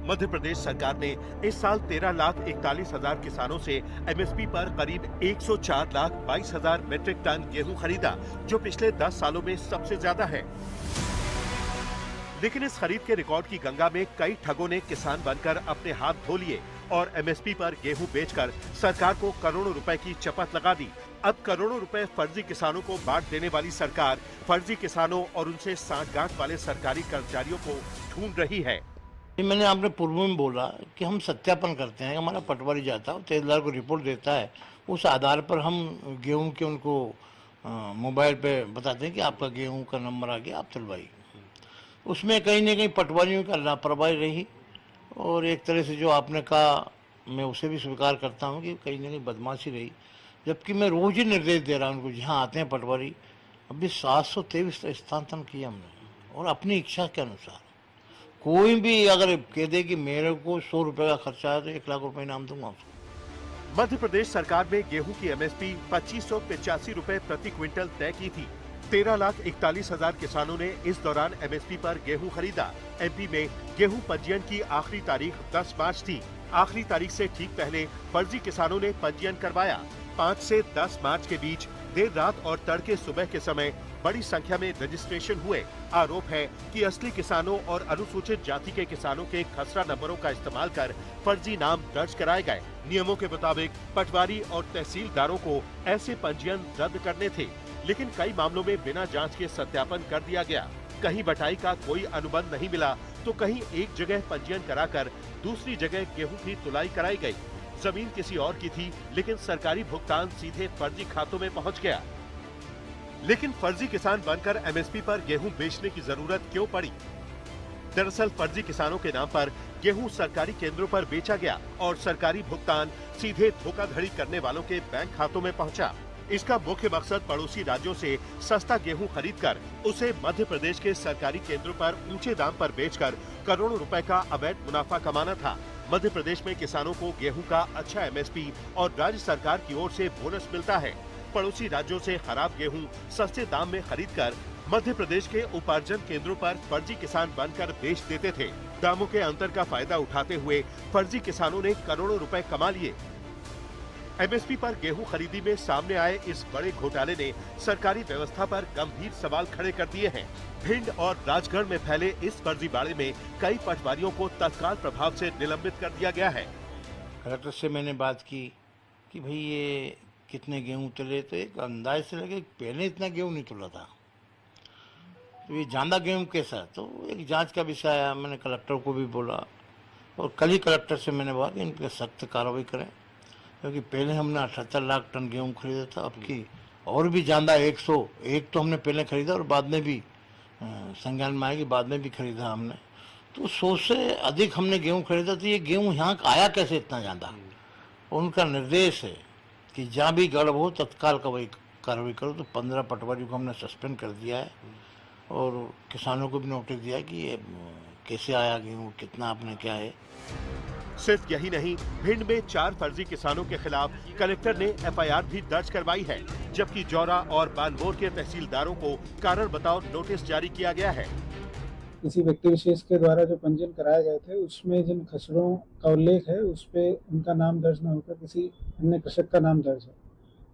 मध्य प्रदेश सरकार ने इस साल 13,41,000 किसानों से एमएसपी पर करीब 104,22,000 मीट्रिक टन गेहूं खरीदा, जो पिछले 10 सालों में सबसे ज्यादा है। लेकिन इस खरीद के रिकॉर्ड की गंगा में कई ठगों ने किसान बनकर अपने हाथ धो लिए और एमएसपी पर गेहूं बेचकर सरकार को करोड़ों रुपए की चपत लगा दी। अब करोड़ों रुपए फर्जी किसानों को बांट देने वाली सरकार फर्जी किसानों और उनसे सांठगांठ वाले सरकारी कर्मचारियों को ढूंढ रही है। मैंने आपने पूर्व में बोला कि हम सत्यापन करते हैं। हमारा पटवारी जाता है, तहसीलदार को रिपोर्ट देता है, उस आधार पर हम गेहूं के उनको मोबाइल पे बताते हैं कि आपका गेहूं का नंबर आ गया, आप तुलवाइए। उसमें कहीं न कहीं पटवारियों का लापरवाही रही और एक तरह से जो आपने कहा मैं उसे भी स्वीकार करता हूं कि कहीं न कहीं बदमाशी रही। जबकि मैं रोज ही निर्देश दे रहा हूं उनको, जहां आते हैं पटवारी, अभी 723 स्थानांतरण किया हमने और अपनी इच्छा के अनुसार। कोई भी अगर कह दे कि मेरे को 100 रुपए का खर्चा है तो 1 लाख रुपए इनाम दूंगा उसको। मध्य प्रदेश सरकार ने गेहूं की एमएसपी 2585 रुपए प्रति क्विंटल तय की थी। 13,41,000 किसानों ने इस दौरान एमएसपी पर गेहूं खरीदा। एमपी में गेहूं पंजीयन की आखिरी तारीख 10 मार्च थी। आखिरी तारीख से ठीक पहले फर्जी किसानों ने पंजीयन करवाया। 5 से 10 मार्च के बीच देर रात और तड़के सुबह के समय बड़ी संख्या में रजिस्ट्रेशन हुए। आरोप है कि असली किसानों और अनुसूचित जाति के किसानों के खसरा नंबरों का इस्तेमाल कर फर्जी नाम दर्ज कराए गए। नियमों के मुताबिक पटवारी और तहसीलदारों को ऐसे पंजीयन रद्द करने थे, लेकिन कई मामलों में बिना जांच के सत्यापन कर दिया गया। कहीं बटाई का कोई अनुबंध नहीं मिला तो कहीं एक जगह पंजीयन कराकर दूसरी जगह गेहूं की तुलाई कराई गई। जमीन किसी और की थी, लेकिन सरकारी भुगतान सीधे फर्जी खातों में पहुंच गया। लेकिन फर्जी किसान बनकर एमएसपी पर गेहूं बेचने की जरूरत क्यों पड़ी? दरअसल फर्जी किसानों के नाम पर गेहूं सरकारी केंद्रों पर बेचा गया और सरकारी भुगतान सीधे धोखाधड़ी करने वालों के बैंक खातों में पहुंचा। इसका मुख्य मकसद पड़ोसी राज्यों से सस्ता गेहूं खरीदकर उसे मध्य प्रदेश के सरकारी केंद्रों पर ऊंचे दाम पर बेचकर करोड़ों रुपए का अवैध मुनाफा कमाना था। मध्य प्रदेश में किसानों को गेहूं का अच्छा एमएसपी और राज्य सरकार की ओर से बोनस मिलता है। पड़ोसी राज्यों से खराब गेहूं सस्ते दाम में खरीदकर मध्य प्रदेश के उपार्जन केंद्रों पर फर्जी किसान बनकर बेच देते थे। दामों के अंतर का फायदा उठाते हुए फर्जी किसानों ने करोड़ों रुपए कमा लिए। एमएसपी पर गेहूं खरीदी में सामने आए इस बड़े घोटाले ने सरकारी व्यवस्था पर गंभीर सवाल खड़े कर दिए हैं। भिंड और राजगढ़ में फैले इस फर्जीवाड़े में कई पटवारियों को तत्काल प्रभाव से निलंबित कर दिया गया है। कलेक्टर से मैंने बात की कि भाई ये कितने गेहूं तुले, तो एक अंदाज से लगे पहले इतना गेहूं नहीं तुला था, तो ये ज्यादा गेहूं कैसा, तो एक जांच का विषय आया। मैंने कलेक्टर को भी बोला और कल ही कलेक्टर से मैंने बोला कि इन पर सख्त कार्रवाई करें, क्योंकि पहले हमने 78 लाख टन गेहूं खरीदा था, अब की और भी ज्यादा 101 तो हमने पहले खरीदा और बाद में भी संज्ञान में आएगी, बाद में भी खरीदा हमने, तो 100 से अधिक हमने गेहूं खरीदा। तो ये गेहूं यहाँ आया कैसे इतना ज्यादा? उनका निर्देश है कि जहाँ भी गड़बड़ हो तत्काल कार्रवाई करो। तो 15 पटवारियों को हमने सस्पेंड कर दिया है और किसानों को भी नोटिस दिया कि ये कैसे आया गेहूँ, कितना आपने क्या है। सिर्फ यही नहीं, भिंड में 4 फर्जी किसानों के खिलाफ कलेक्टर ने एफआईआर भी दर्ज करवाई है, जबकि जौरा और बानमोर के तहसीलदारों को कारण बताओ नोटिस जारी किया गया है। किसी व्यक्ति विशेष के द्वारा जो पंजीयन कराए गए थे उसमें जिन खसरों का उल्लेख है उस पे उनका नाम दर्ज न होकर किसी अन्य कृषक का नाम दर्ज है,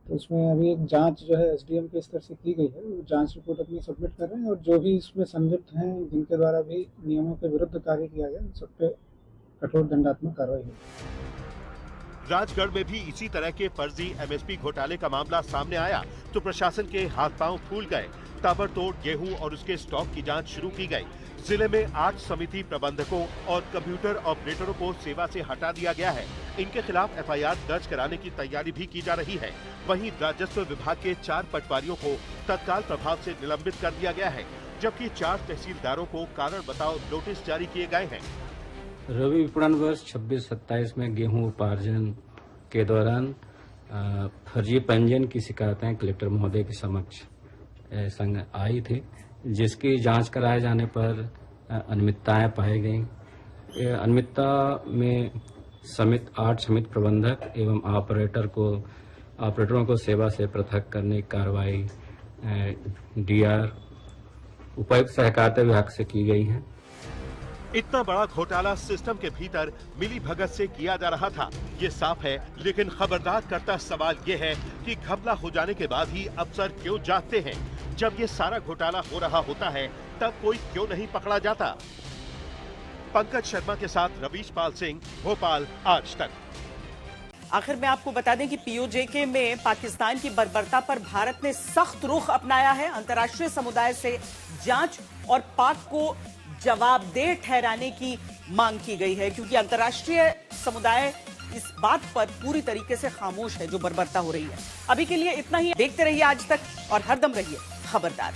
तो उसमें अभी एक जांच जो है एसडीएम के स्तर से की गई है। वो जांच रिपोर्ट अपनी सबमिट कर रहे हैं और जो भी इसमें संलिप्त हैं जिनके द्वारा भी नियमों के विरुद्ध कार्य किया गया, सब पे कठोर दंडात्मक कार्रवाई होगी। राजगढ़ में भी इसी तरह के फर्जी एमएसपी घोटाले का मामला सामने आया तो प्रशासन के हाथ पांव फूल गए। ताबड़तोड़ गेहूं और उसके स्टॉक की जांच शुरू की गई। जिले में 8 समिति प्रबंधकों और कंप्यूटर ऑपरेटरों को सेवा से हटा दिया गया है। इनके खिलाफ एफआईआर दर्ज कराने की तैयारी भी की जा रही है। वहीं राजस्व विभाग के 4 पटवारियों को तत्काल प्रभाव से निलंबित कर दिया गया है, जबकि 4 तहसीलदारों को कारण बताओ नोटिस जारी किए गए हैं। रबी विपणन वर्ष 26-27 में गेहूं उपार्जन के दौरान फर्जी पंजीयन की शिकायतें कलेक्टर महोदय के समक्ष संग आई थी, जिसकी जांच कराए जाने पर अनियमितताएं पाई गई। अनियमितता में 8 समिति प्रबंधक एवं ऑपरेटरों को सेवा से पृथक करने की कार्रवाई डीआर उपायुक्त सहकारिता विभाग से की गई है। इतना बड़ा घोटाला सिस्टम के भीतर मिली भगत से किया जा रहा था, ये साफ है। लेकिन खबरदार करता सवाल ये है कि घपला हो जाने के बाद ही अफसर क्यों जागते हैं? जब ये सारा घोटाला हो रहा होता है तब कोई क्यों नहीं पकड़ा जाता? पंकज शर्मा के साथ रवीश पाल सिंह, भोपाल, आज तक। आखिर में आपको बता दें कि पीओजेके में पाकिस्तान की बर्बरता पर भारत ने सख्त रुख अपनाया है। अंतर्राष्ट्रीय समुदाय से जांच और पाक को जवाबदेह ठहराने की मांग की गई है, क्योंकि अंतर्राष्ट्रीय समुदाय इस बात पर पूरी तरीके से खामोश है जो बर्बरता हो रही है। अभी के लिए इतना ही। देखते रहिए आज तक और हरदम रहिए खबरदार।